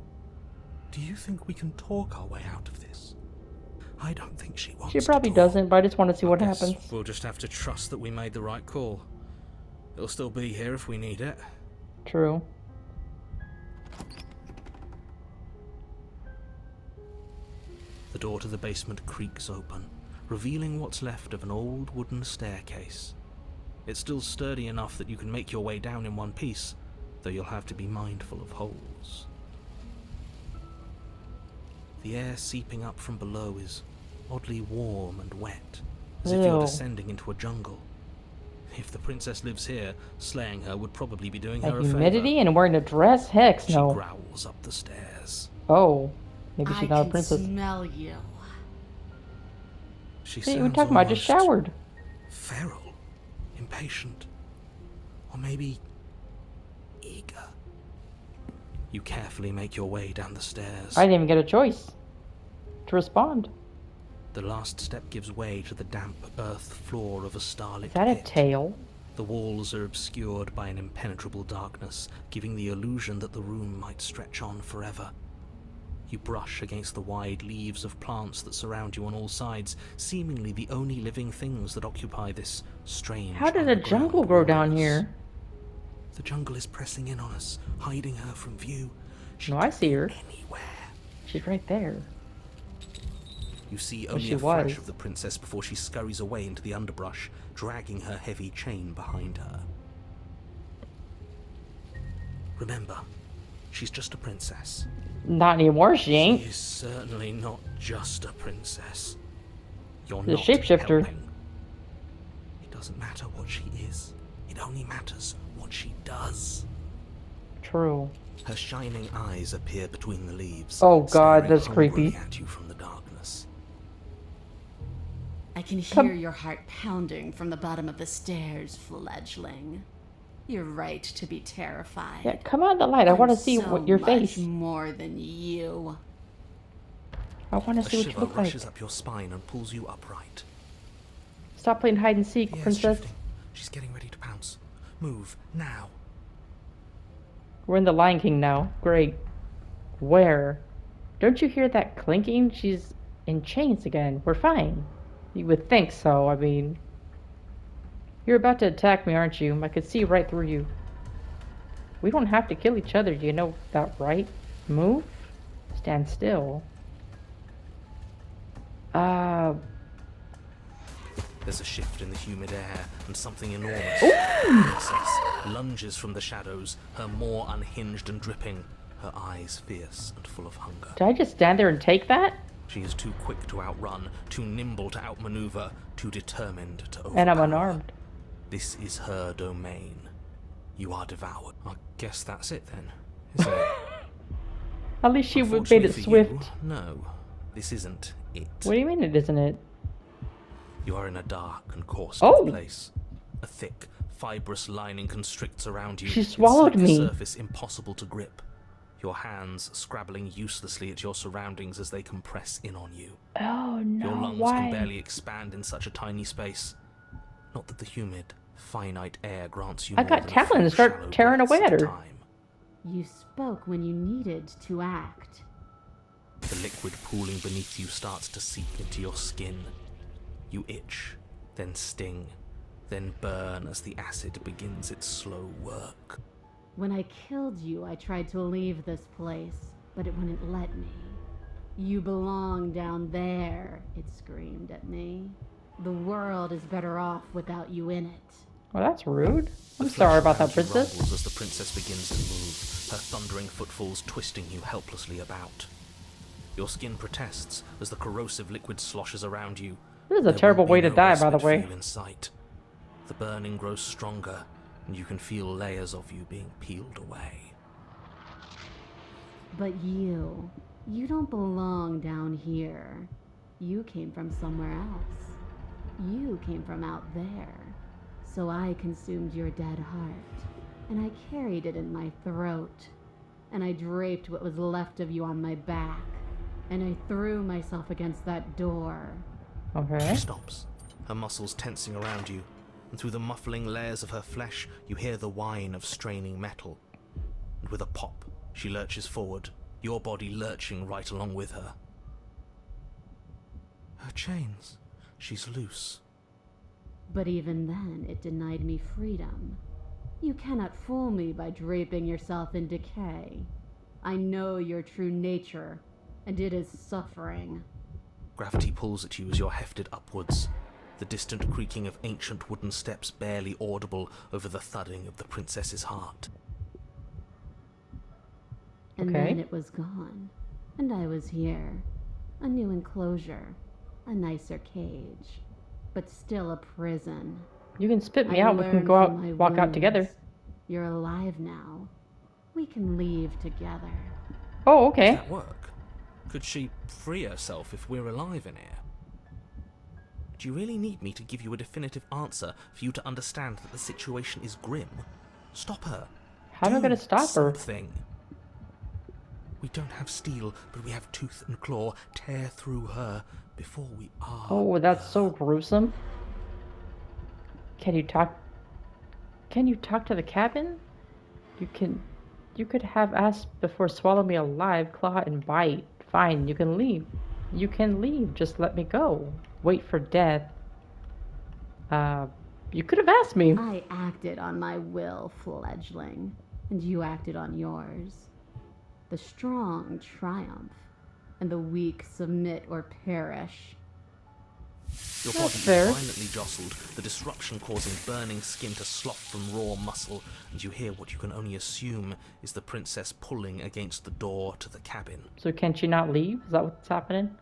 do you think we can talk our way out of this? I don't think she wants She probably to talk. doesn't, but I just want to see what Guess happens. We'll just have to trust that we made the right call. It'll still be here if we need it. True. The door to the basement creaks open, revealing what's left of an old wooden staircase. It's still sturdy enough that you can make your way down in one piece, though you'll have to be mindful of holes. The air seeping up from below is oddly warm and wet, as if you're Ew. descending into a jungle. If the princess lives here, slaying her would probably be doing Like her a favor. humidity and wearing a dress? Heck She no. growls up the stairs. Oh. Maybe I she's not a can princess. smell you. She Hey, sounds we're talking about I just almost showered. feral, impatient, or maybe eager. You carefully make your way down the stairs. I didn't even get a choice to respond. The last step gives way to the damp earth floor of a starlit Is that a pit. tail? The walls are obscured by an impenetrable darkness, giving the illusion that the room might stretch on forever. You brush against the wide leaves of plants that surround you on all sides, seemingly the only living things that occupy this strange How did a underground jungle grow down wilderness. here? The jungle is pressing in on us, hiding her from view. She No, I could see be her. anywhere. She's right there. You see Well, only she a flash was. of the princess before she scurries away into the underbrush, dragging her heavy chain behind her. Remember, she's just a princess. Not anymore, she She ain't. is certainly not just a princess. You're The not shapeshifter. helping. It doesn't matter what she is. It only matters what she does. True. Her shining eyes appear between the leaves. Oh, God, staring that's hungrily creepy. at you from the darkness. I can Come- hear your heart pounding from the bottom of the stairs, fledgling. You're right to be terrified. Yeah, come out of the light. I I'm want to see so what your much face. more than you. I want to A see what you shiver look like. rushes up your spine and pulls you upright. Stop playing hide and seek, The air's princess. shifting. She's getting ready to pounce. Move, now. We're in the Lion King now. Great. Where? Don't you hear that clinking? She's in chains again. We're fine. You would think so. I mean, you're about to attack me, aren't you? I could see right through you. We don't have to kill each other. You know that, right? Move. Stand still. There's a shift in the humid air, and something enormous. The princess lunges from the shadows, her maw unhinged and dripping, her eyes fierce and full of hunger. Did I just stand there and take that? She is too quick to outrun, too nimble to outmaneuver, too determined to overpower. And I'm unarmed. This is her domain. You are devoured. I guess that's it then, is it? At least she made Unfortunately it for swift. you, no, this isn't it. What do you mean it isn't it? You are in a dark and caustic Oh! place. A thick, fibrous lining constricts around you. She its swallowed slick me. surface impossible to grip. Your hands scrabbling uselessly at your surroundings as they compress in on you. Oh no, Your lungs why? can barely expand in such a tiny space. Not that the humid, finite air grants you I more got than a talent few and start shallow tearing breaths away at a her. time. You spoke when you needed to act. The liquid pooling beneath you starts to seep into your skin. You itch, then sting, then burn as the acid begins its slow work. When I killed you, I tried to leave this place, but it wouldn't let me. You belong down there, it screamed at me. The world is better off without you in it. Well, that's rude. I'm The sorry flesh about that, around you princess. rumbles as the princess begins to move, her thundering footfalls twisting you helplessly about. Your skin protests as the corrosive liquid sloshes around you. This is a There terrible will be way to no die, by the respite way. for you in sight. The burning grows stronger, and you can feel layers of you being peeled away. But you don't belong down here. You came from somewhere else. You came from out there. So I consumed your dead heart, and I carried it in my throat, and I draped what was left of you on my back, and I threw myself against that door. Okay. She stops, her muscles tensing around you, and through the muffling layers of her flesh, you hear the whine of straining metal. And with a pop, she lurches forward, your body lurching right along with her. Her chains. She's loose. But even then, it denied me freedom. You cannot fool me by draping yourself in decay. I know your true nature, and it is suffering. Gravity pulls at you as you're hefted upwards, the distant creaking of ancient wooden steps barely audible over the thudding of the princess's heart. And Okay. then it was gone. And I was here. A new enclosure. A nicer cage. But still a prison. You can spit me I out. We can learned go out, from my walk out together. wounds. You're alive now. We can leave together. Oh, Does okay. that work? Could she free herself if we're alive in here? Do you really need me to give you a definitive answer for you to understand that the situation is grim? Stop her. How am I Do gonna stop her? something. We don't have steel, but we have tooth and claw. Tear through her before we are. Oh, that's so gruesome. Can you talk? Can you talk to the cabin? You could have asked before swallow me alive, claw and bite. Fine, you can leave. You can leave. Just let me go. Wait for death. You could have asked me. I acted on my will, fledgling. And you acted on yours. The strong triumph. And the weak submit or perish. Your That's body fair. is violently jostled, the disruption causing burning skin to slop from raw muscle, and you hear what you can only assume is the princess pulling against the door to the cabin. So can she not leave? Is that what's happening?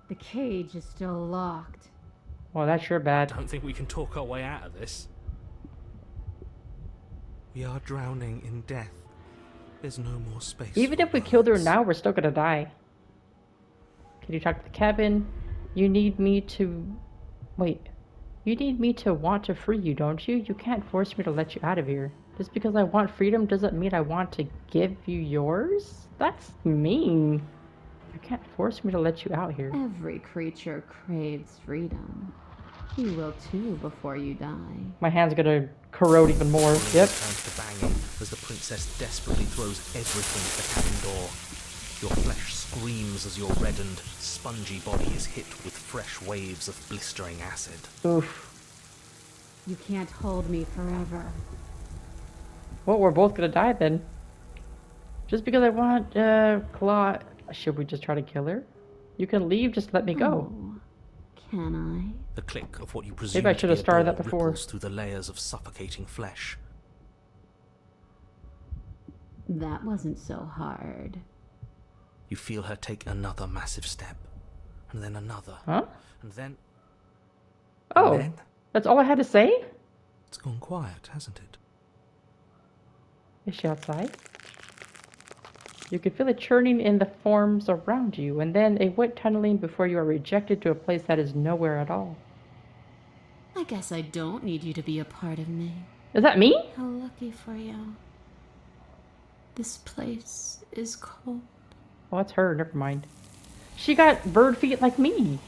The cage is still locked. Well, that's sure I bad. don't think we can talk our way out of this. We are drowning in death. There's no more space. Even for if we killed her words. now, we're still gonna die. Can you talk to the cabin? You need me to... Wait. You need me to want to free you, don't you? You can't force me to let you out of here. Just because I want freedom doesn't mean I want to give you yours? That's mean. You can't force me to let you out here. Every creature craves freedom. You will too before you die. My hand's gonna corrode even more. Yep. Turns to banging as the princess desperately throws everything at the cabin door. Your flesh screams as your reddened, spongy body is hit with fresh waves of blistering acid. Oof. You can't hold me forever. Well, we're both gonna die then. Just because I want, Claw... Should we just try to kill her? You can leave, just let me go. Oh, can I? The click of what you presume Maybe I to should be have a started door that before. ripples through the layers of suffocating flesh. That wasn't so hard. You feel her take another massive step, and then another, Huh? and then... Oh, and then that's all I had to say? it's gone quiet, hasn't it? Is she outside? You can feel it churning in the forms around you, and then a wet tunneling before you are rejected to a place that is nowhere at all. I guess I don't need you to be a part of me. Is that me? How lucky for you. This place is cold. Oh, that's her. Never mind. She got bird feet like me.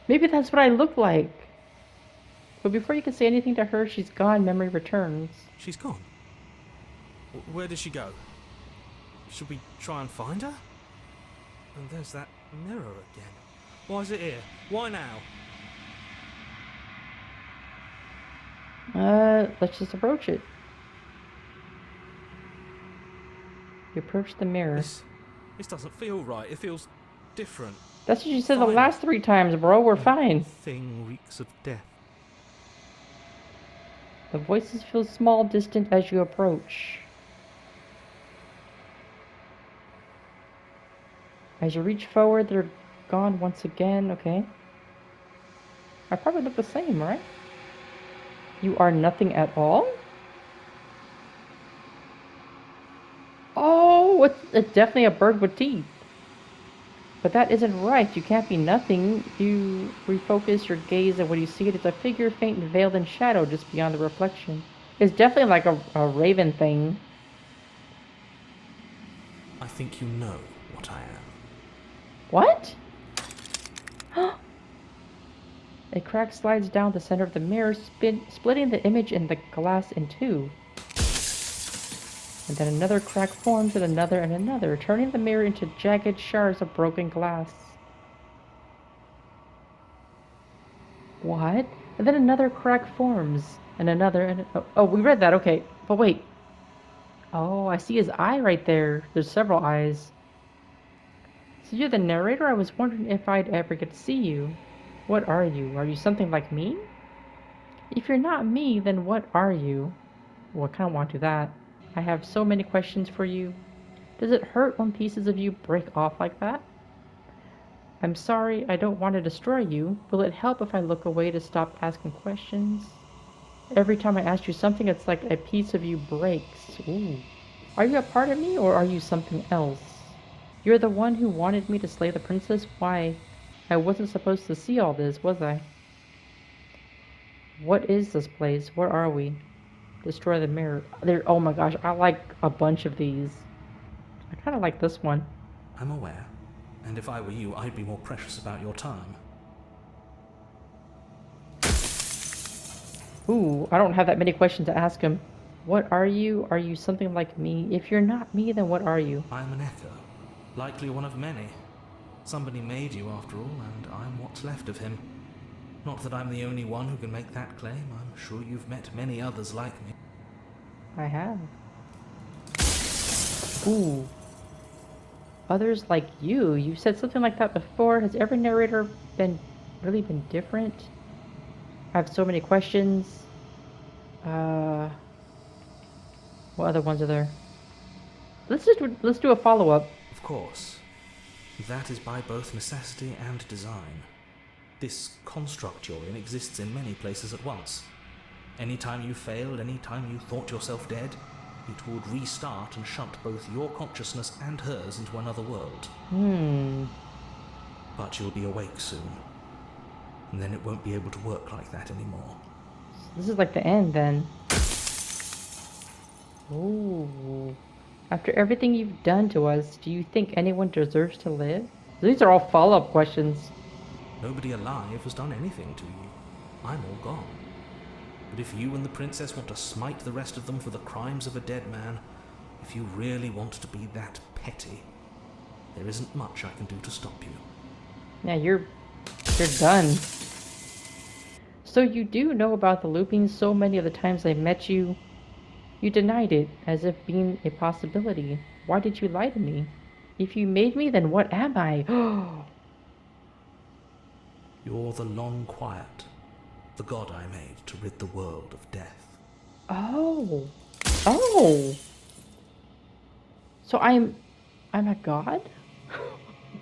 Maybe that's what I look like. But before you can say anything to her, she's gone. Memory returns. She's gone. Where did she go? Should we try and find her? And there's that mirror again. Why is it here? Why now? Let's just approach it. You approach the mirror. This doesn't feel right. It feels different. That's what you said the Fine. last 3 times, bro. We're fine. Thing reeks of death. The voices feel small, distant as you approach. As you reach forward, they're gone once again. Okay. I probably look the same, right? You are nothing at all? Oh, it's definitely a bird with teeth. But that isn't right. You can't be nothing. You refocus your gaze, and when you see it, it's a figure faint and veiled in shadow just beyond the reflection. It's definitely like a raven thing. I think you know what I am. What? A crack slides down the center of the mirror, splitting the image in the glass in two. And then another crack forms, and another, turning the mirror into jagged shards of broken glass. What? And then another crack forms, and another, oh, we read that, okay. But wait. Oh, I see his eye right there. There's several eyes. So you're the narrator? I was wondering if I'd ever get to see you. What are you? Are you something like me? If you're not me, then what are you? Well, I kind of want to do that. I have so many questions for you. Does it hurt when pieces of you break off like that? I'm sorry, I don't want to destroy you. Will it help if I look away to stop asking questions? Every time I ask you something, it's like a piece of you breaks. Ooh. Are you a part of me, or are you something else? You're the one who wanted me to slay the princess? Why? I wasn't supposed to see all this, was I? What is this place? Where are we? Destroy the mirror. There. Oh my gosh, I like a bunch of these. I kind of like this one. I'm aware, and if I were you, I'd be more precious about your time. Ooh, I don't have that many questions to ask him. What are you? Are you something like me? If you're not me, then what are you? I'm an echo, likely one of many. Somebody made you after all, and I'm what's left of him. Not that I'm the only one who can make that claim. I'm sure you've met many others like me. I have. Ooh. Others like you. You said something like that before. Has every narrator really been different? I have so many questions. What other ones are there? Let's do a follow-up. Of course. That is by both necessity and design. This construct you're in exists in many places at once. Anytime you failed, anytime you thought yourself dead, it would restart and shunt both your consciousness and hers into another world. But you'll be awake soon. And then it won't be able to work like that anymore. This is like the end, then. Ooh. After everything you've done to us, do you think anyone deserves to live? These are all follow-up questions. Nobody alive has done anything to you. I'm all gone. But if you and the princess want to smite the rest of them for the crimes of a dead man, if you really want to be that petty, there isn't much I can do to stop you. Yeah, you're done. So you do know about the looping. So many of the times I met you, you denied it, as if being a possibility. Why did you lie to me? If you made me, then what am I? You're the long quiet, the god I made to rid the world of death. Oh. Oh. So I'm a god?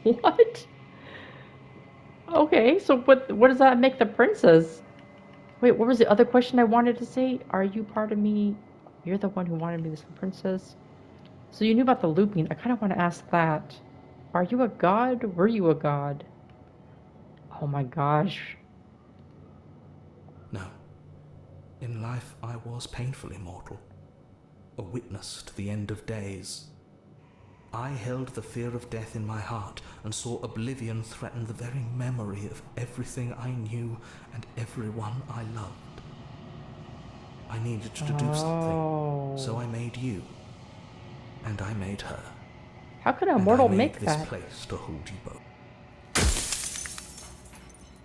What? Okay, so what does that make the princess? Wait, what was the other question I wanted to say? Are you part of me? You're the one who wanted me to be the princess. So you knew about the looping. I kind of want to ask that. Are you a god? Were you a god? Oh my gosh. No. In life, I was painfully mortal. A witness to the end of days. I held the fear of death in my heart and saw oblivion threaten the very memory of everything I knew and everyone I loved. I needed to do something, so I made you. And I made her. How could a mortal make this that? place to hold you both.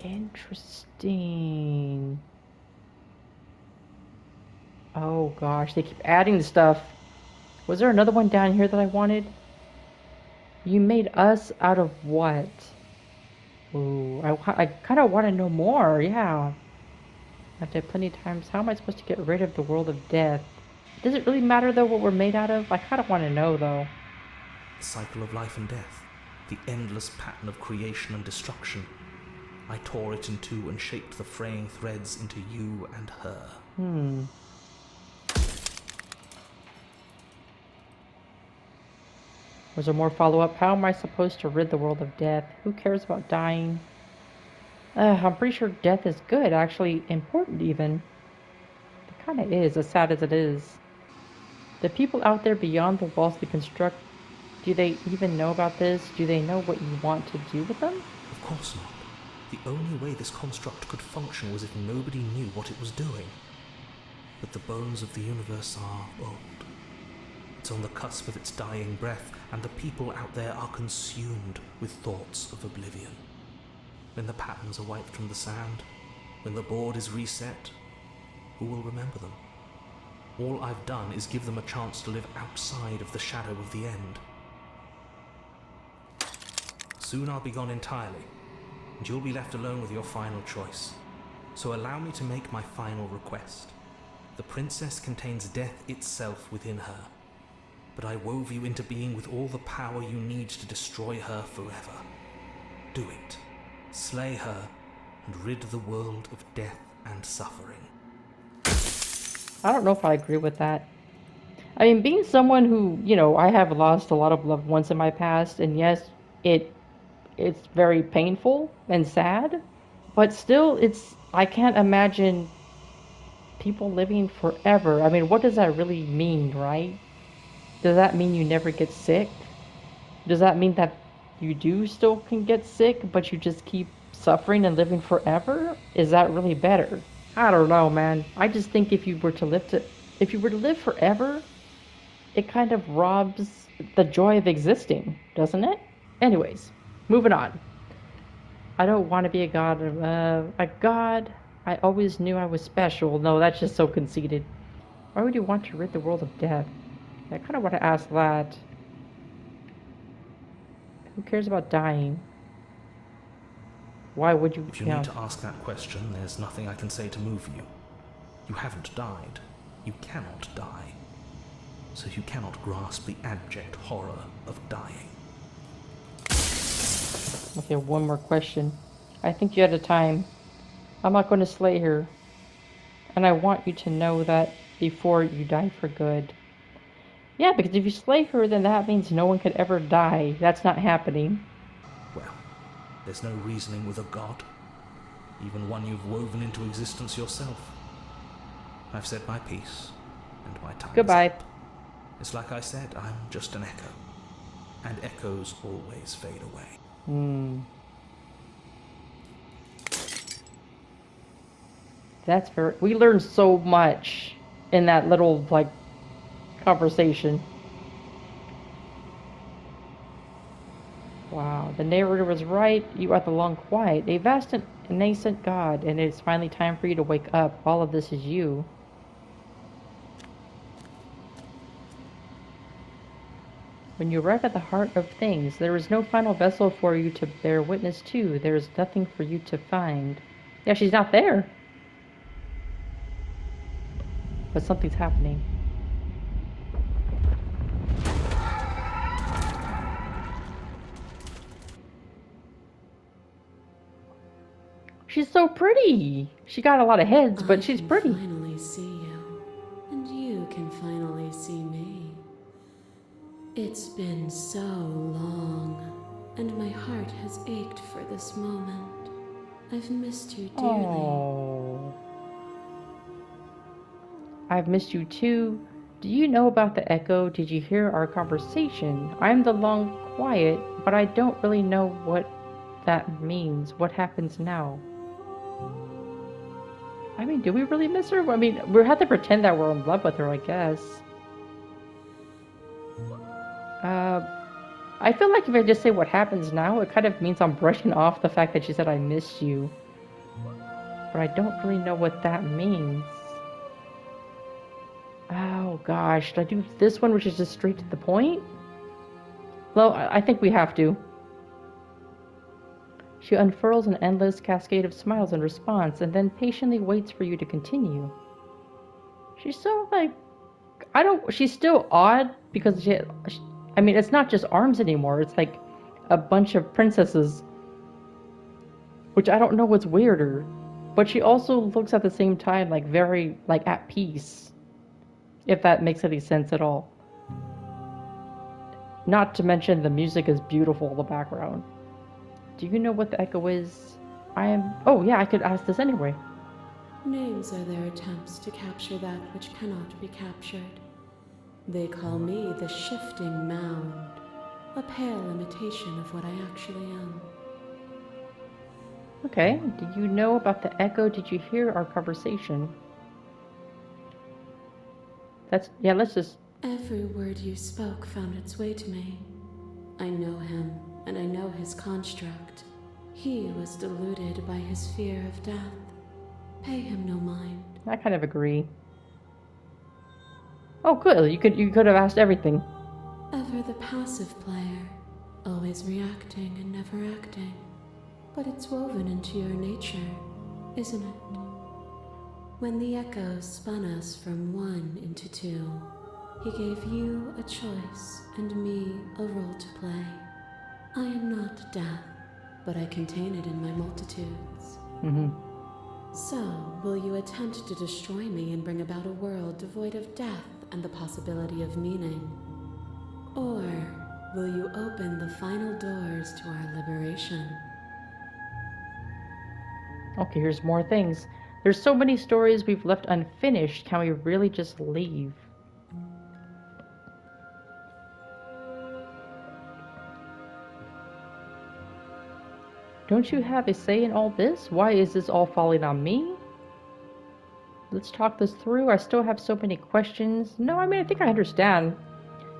Interesting. Oh gosh, they keep adding stuff. Was there another one down here that I wanted? You made us out of what? Ooh, I kind of want to know more, yeah. I've said plenty of times, how am I supposed to get rid of the world of death? Does it really matter, though, what we're made out of? I kind of want to know, though. The cycle of life and death. The endless pattern of creation and destruction. I tore it in two and shaped the fraying threads into you and her. Was there more follow-up? How am I supposed to rid the world of death? Who cares about dying? I'm pretty sure death is good, actually important even. It kind of is, as sad as it is. The people out there beyond the walls we construct, do they even know about this? Do they know what you want to do with them? Of course not. The only way this construct could function was if nobody knew what it was doing. But the bones of the universe are old. It's on the cusp of its dying breath, and the people out there are consumed with thoughts of oblivion. When the patterns are wiped from the sand, when the board is reset, who will remember them? All I've done is give them a chance to live outside of the shadow of the end. Soon I'll be gone entirely, and you'll be left alone with your final choice. So allow me to make my final request. The princess contains death itself within her, but I wove you into being with all the power you need to destroy her forever. Do it. Slay her, and rid the world of death and suffering. I don't know if I agree with that. I mean, being someone who, I have lost a lot of loved ones in my past, and yes, it's very painful and sad, but still, I can't imagine people living forever. I mean, what does that really mean, right? Does that mean you never get sick? Does that mean that you do still can get sick, but you just keep suffering and living forever? Is that really better? I don't know, man. I just think if you were to live forever, it kind of robs the joy of existing, doesn't it? Anyways, moving on. I don't want to be a god. A god. I always knew I was special. No, that's just so conceited. Why would you want to rid the world of death? I kind of want to ask that. Who cares about dying? Why would you? If you need to ask that question, there's nothing I can say to move you. You haven't died. You cannot die. So you cannot grasp the abject horror of dying. Okay, one more question. I think you had a time. I'm not going to slay her. And I want you to know that before you die for good. Yeah, because if you slay her, then that means no one could ever die. That's not happening. Well, there's no reasoning with a god. Even one you've woven into existence yourself. I've said my piece, and my time Goodbye. is up. It's like I said, I'm just an echo. And echoes always fade away. That's very... We learned so much in that little, conversation. Wow, the narrator was right. You are the long quiet, a vast and nascent god, and it's finally time for you to wake up. All of this is you. When you arrive at the heart of things, there is no final vessel for you to bear witness to. There is nothing for you to find. Yeah, she's not there. But something's happening. She's so pretty. She got a lot of heads, but she's pretty. I can finally see you, and you can finally see me. It's been so long, and my heart has ached for this moment. I've missed you dearly. Oh. I've missed you too. Do you know about the echo? Did you hear our conversation? I'm the long quiet, but I don't really know what that means. What happens now? I mean, do we really miss her? I mean, we have to pretend that we're in love with her, I guess. I feel like if I just say what happens now, it kind of means I'm brushing off the fact that she said I miss you. But I don't really know what that means. Oh gosh, should I do this one, which is just straight to the point? Well, I think we have to. She unfurls an endless cascade of smiles in response, and then patiently waits for you to continue. She's so, she's still odd, because I mean, it's not just arms anymore, it's like a bunch of princesses. Which I don't know what's weirder. But she also looks at the same time, very, at peace. If that makes any sense at all. Not to mention the music is beautiful in the background. Do you know what the echo is? Oh yeah, I could ask this anyway. Names are their attempts to capture that which cannot be captured. They call me the shifting mound, a pale imitation of what I actually am. Okay, do you know about the echo? Did you hear our conversation? Let's just... Every word you spoke found its way to me. I know him, and I know his construct. He was deluded by his fear of death. Pay him no mind. I kind of agree. Oh, good. You could have asked everything. Ever the passive player, always reacting and never acting. But it's woven into your nature, isn't it? When the echoes spun us from one into two, he gave you a choice and me a role to play. I am not death, but I contain it in my multitudes. So, will you attempt to destroy me and bring about a world devoid of death and the possibility of meaning? Or will you open the final doors to our liberation? Okay, here's more things. There's so many stories we've left unfinished. Can we really just leave? Don't you have a say in all this? Why is this all falling on me? Let's talk this through. I still have so many questions. No, I mean, I think I understand.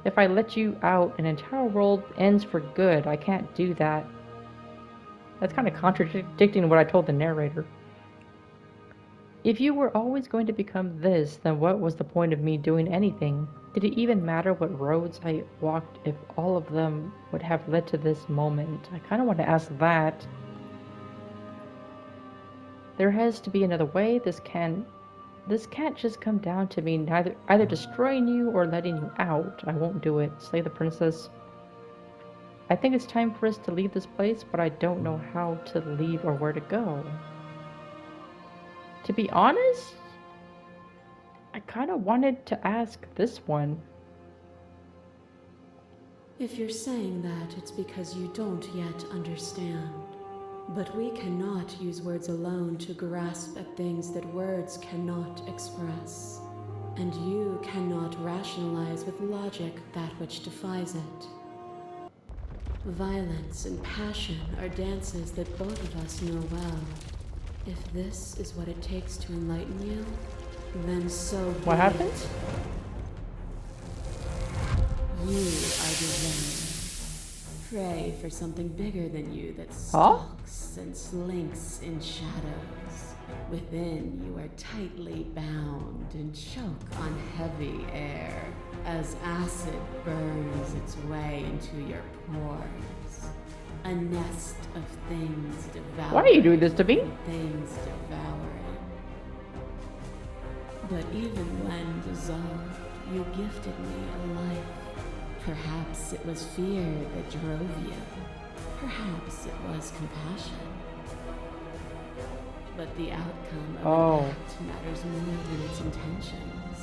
If I let you out, an entire world ends for good. I can't do that. That's kind of contradicting what I told the narrator. If you were always going to become this, then what was the point of me doing anything? Did it even matter what roads I walked if all of them would have led to this moment? I kind of want to ask that. There has to be another way. This can't just come down to me either destroying you or letting you out. I won't do it. Slay the princess. I think it's time for us to leave this place, but I don't know how to leave or where to go. To be honest, I kind of wanted to ask this one. If you're saying that, it's because you don't yet understand. But we cannot use words alone to grasp at things that words cannot express. And you cannot rationalize with logic that which defies it. Violence and passion are dances that both of us know well. If this is what it takes to enlighten you, then so be it. What happened? You are designed. Pray for something bigger than you that stalks and slinks in shadows. Within, you are tightly bound and choke on heavy air as acid burns its way into your pores. A nest of things devouring. Why are you doing this to me? Things devouring. But even when dissolved, you gifted me a life. Perhaps it was fear that drove you. Perhaps it was compassion. But the outcome of an act matters more than its intentions.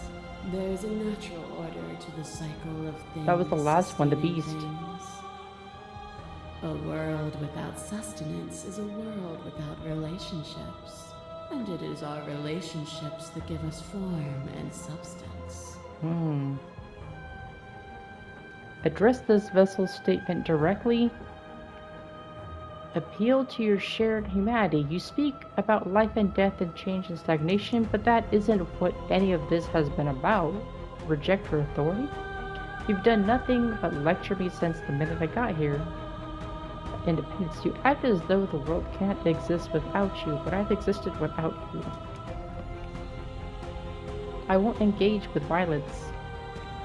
There is a natural order to the cycle of things. That was the last one, the beast. Things. A world without sustenance is a world without relationships. And it is our relationships that give us form and substance. Address this vessel's statement directly. Appeal to your shared humanity. You speak about life and death and change and stagnation, but that isn't what any of this has been about. Reject her authority? You've done nothing but lecture me since the minute I got here. Independence. You act as though the world can't exist without you, but I've existed without you. I won't engage with violence.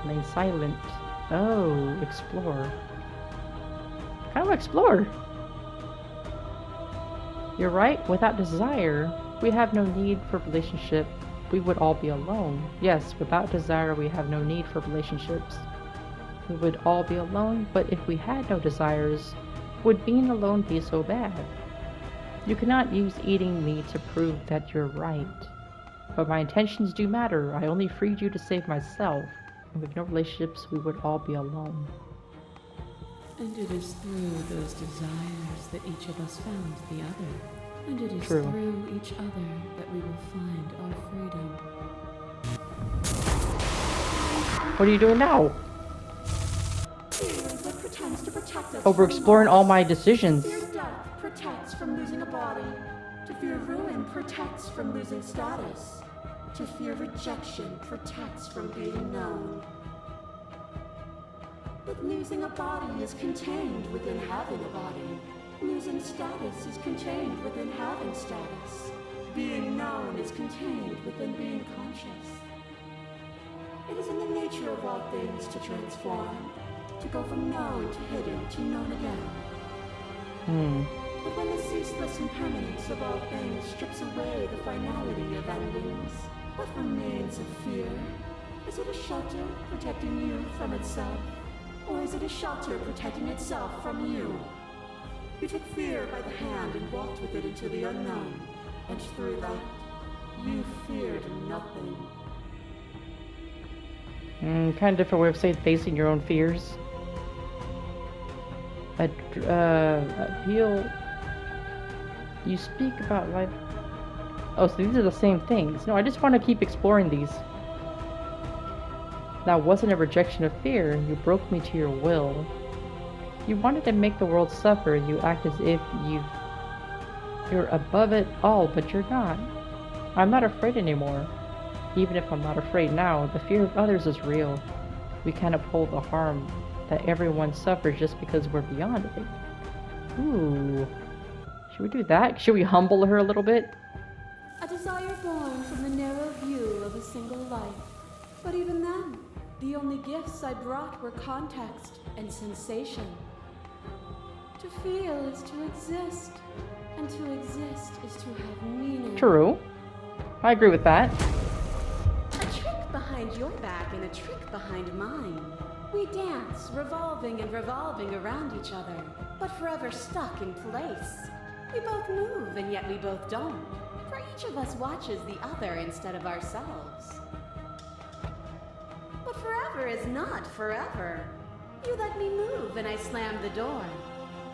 Remain silent. Oh, explore. How do I explore? You're right, without desire, we have no need for relationship. We would all be alone. Yes, without desire, we have no need for relationships. We would all be alone, but if we had no desires, would being alone be so bad? You cannot use eating me to prove that you're right. But my intentions do matter. I only freed you to save myself. And with no relationships, we would all be alone. And it is through those desires that each of us found the other. And it is True. through each other that we will find our freedom. What are you doing now? Fear that pretends to protect us. Oh, we're exploring all my decisions. Fear death protects from losing a body. To fear ruin protects from losing status. To fear rejection protects from being known. But losing a body is contained within having a body. Losing status is contained within having status. Being known is contained within being conscious. It is in the nature of all things to transform. To go from known to hidden to known again. But when the ceaseless impermanence of all things strips away the finality of endings, what remains of fear? Is it a shelter protecting you from itself? Or is it a shelter protecting itself from you? You took fear by the hand and walked with it into the unknown. And through that, you feared nothing. Kind of different way of saying facing your own fears. Appeal. You speak about life. Oh, so these are the same things. No, I just want to keep exploring these. That wasn't a rejection of fear. You broke me to your will. You wanted to make the world suffer. You act as if you're above it all, but you're not. I'm not afraid anymore. Even if I'm not afraid now, the fear of others is real. We can't uphold the harm that everyone suffers just because we're beyond it. Ooh. Should we do that? Should we humble her a little bit? A desire born from the narrow view of a single life. But even then, the only gifts I brought were context and sensation. To feel is to exist, and to exist is to have meaning. True. I agree with that. A trick behind your back and a trick behind mine. We dance, revolving and revolving around each other, but forever stuck in place. We both move, and yet we both don't. For each of us watches the other instead of ourselves. But forever is not forever. You let me move, and I slammed the door.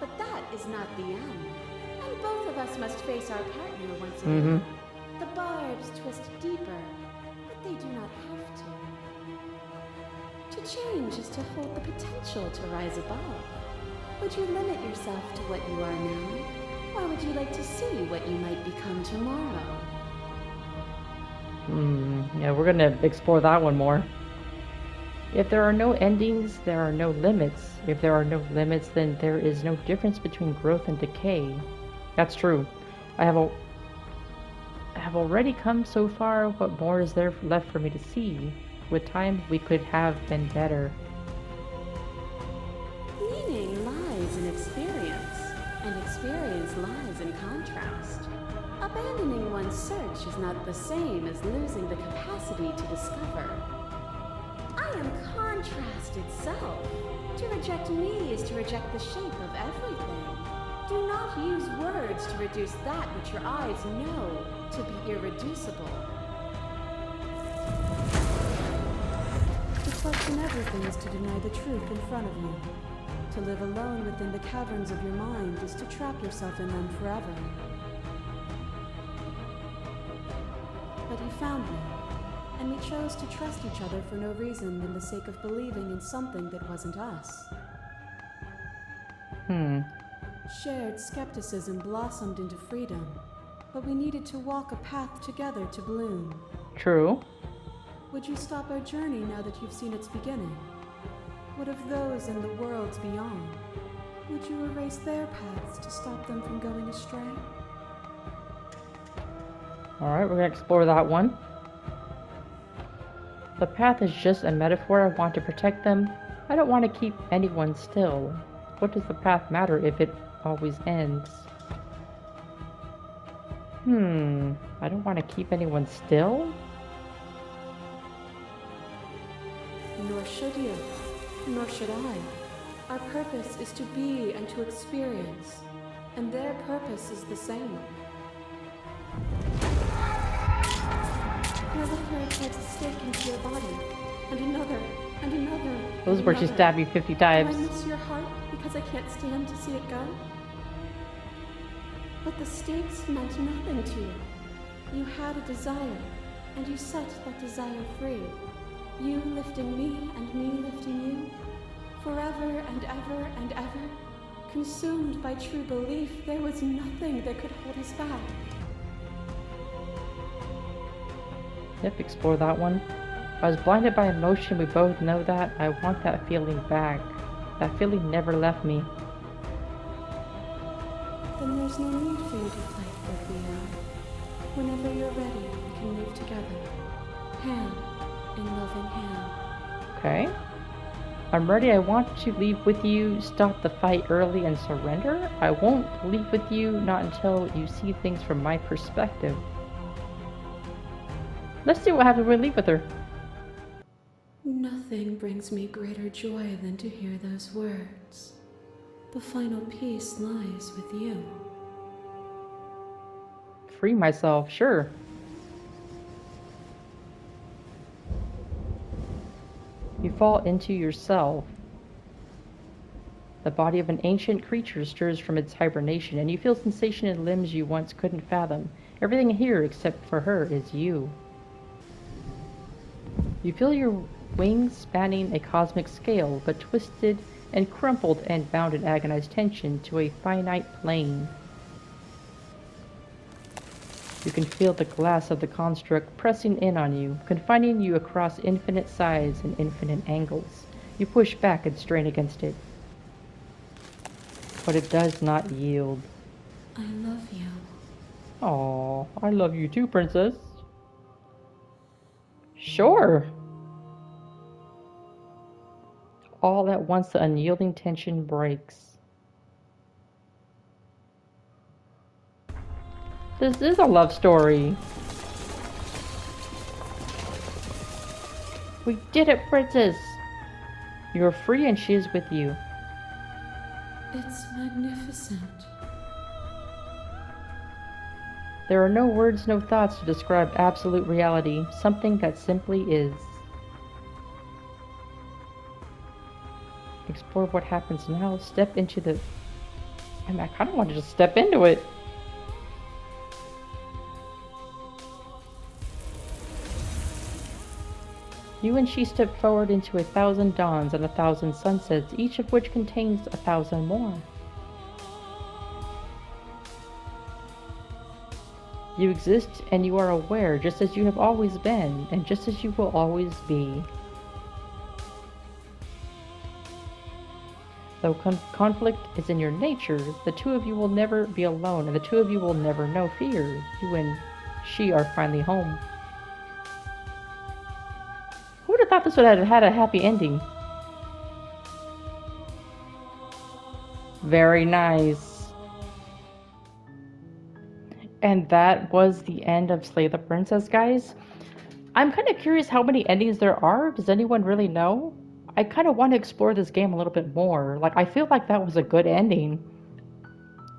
But that is not the end. And both of us must face our partner once again. The barbs twist deeper, but they do not have to. To change is to hold the potential to rise above. Would you limit yourself to what you are now? Or would you like to see what you might become tomorrow? Yeah, we're gonna explore that one more. If there are no endings, there are no limits. If there are no limits, then there is no difference between growth and decay. That's true. I have already come so far. What more is there left for me to see? With time, we could have been better. Meaning lies in experience, and experience lies in contrast. Abandoning one's search is not the same as losing the capacity to discover. I am contrast itself. To reject me is to reject the shape of everything. Do not use words to reduce that which your eyes know to be irreducible. To question everything is to deny the truth in front of you. To live alone within the caverns of your mind is to trap yourself in them forever. But you found me, and we chose to trust each other for no reason than the sake of believing in something that wasn't us. Shared skepticism blossomed into freedom, but we needed to walk a path together to bloom. True. Would you stop our journey now that you've seen its beginning? What of those in the worlds beyond? Would you erase their paths to stop them from going astray? Alright, we're gonna explore that one. The path is just a metaphor. I want to protect them. I don't want to keep anyone still. What does the path matter if it always ends? I don't want to keep anyone still? Nor should you. Nor should I. Our purpose is to be and to experience, and their purpose is the same. Your lover tried to stake into your body, and another, and another. Those were she stabbed you 50 Do times. I miss your heart because I can't stand to see it go? But the stakes meant nothing to you. You had a desire, and you set that desire free. You lifting me and me lifting you, forever and ever and ever, consumed by true belief there was nothing that could hold us back. Yep, explore that one. I was blinded by emotion, we both know that. I want that feeling back. That feeling never left me. Then there's no need for you to fight with me now. Whenever you're ready, we can move together, hand in loving hand. Okay. I'm ready. I want to leave with you, stop the fight early, and surrender. I won't leave with you, not until you see things from my perspective. Let's see what happens when we leave with her. Nothing brings me greater joy than to hear those words. The final piece lies with you. Free myself, sure. You fall into yourself. The body of an ancient creature stirs from its hibernation, and you feel sensation in limbs you once couldn't fathom. Everything here, except for her, is you. You feel your wings spanning a cosmic scale, but twisted and crumpled and bound in agonized tension to a finite plane. You can feel the glass of the construct pressing in on you, confining you across infinite sides and infinite angles. You push back and strain against it, but it does not yield. I love you. Aww, I love you too, princess. Sure. All at once the unyielding tension breaks. This is a love story. We did it, princess. You're free and she is with you. It's magnificent. There are no words, no thoughts to describe absolute reality, something that simply is. Explore what happens now, step into the... I kind of want to just step into it. You and she step forward into 1,000 dawns and 1,000 sunsets, each of which contains 1,000 more. You exist and you are aware, just as you have always been, and just as you will always be. Though conflict is in your nature, the two of you will never be alone, and the two of you will never know fear. You and she are finally home. Who would have thought this would have had a happy ending? Very nice. And that was the end of Slay the Princess, guys. I'm kind of curious how many endings there are. Does anyone really know? I kind of want to explore this game a little bit more. Like, I feel like that was a good ending.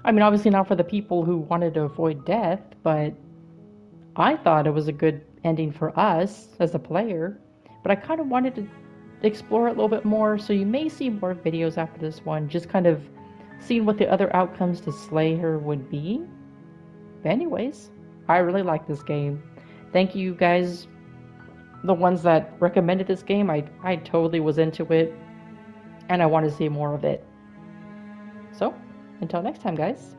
I mean, obviously not for the people who wanted to avoid death, but I thought it was a good ending for us as a player. But I kind of wanted to explore it a little bit more, so you may see more videos after this one, just kind of seeing what the other outcomes to slay her would be. But anyways, I really like this game. Thank you guys, the ones that recommended this game. I totally was into it, and I want to see more of it. So, until next time, guys.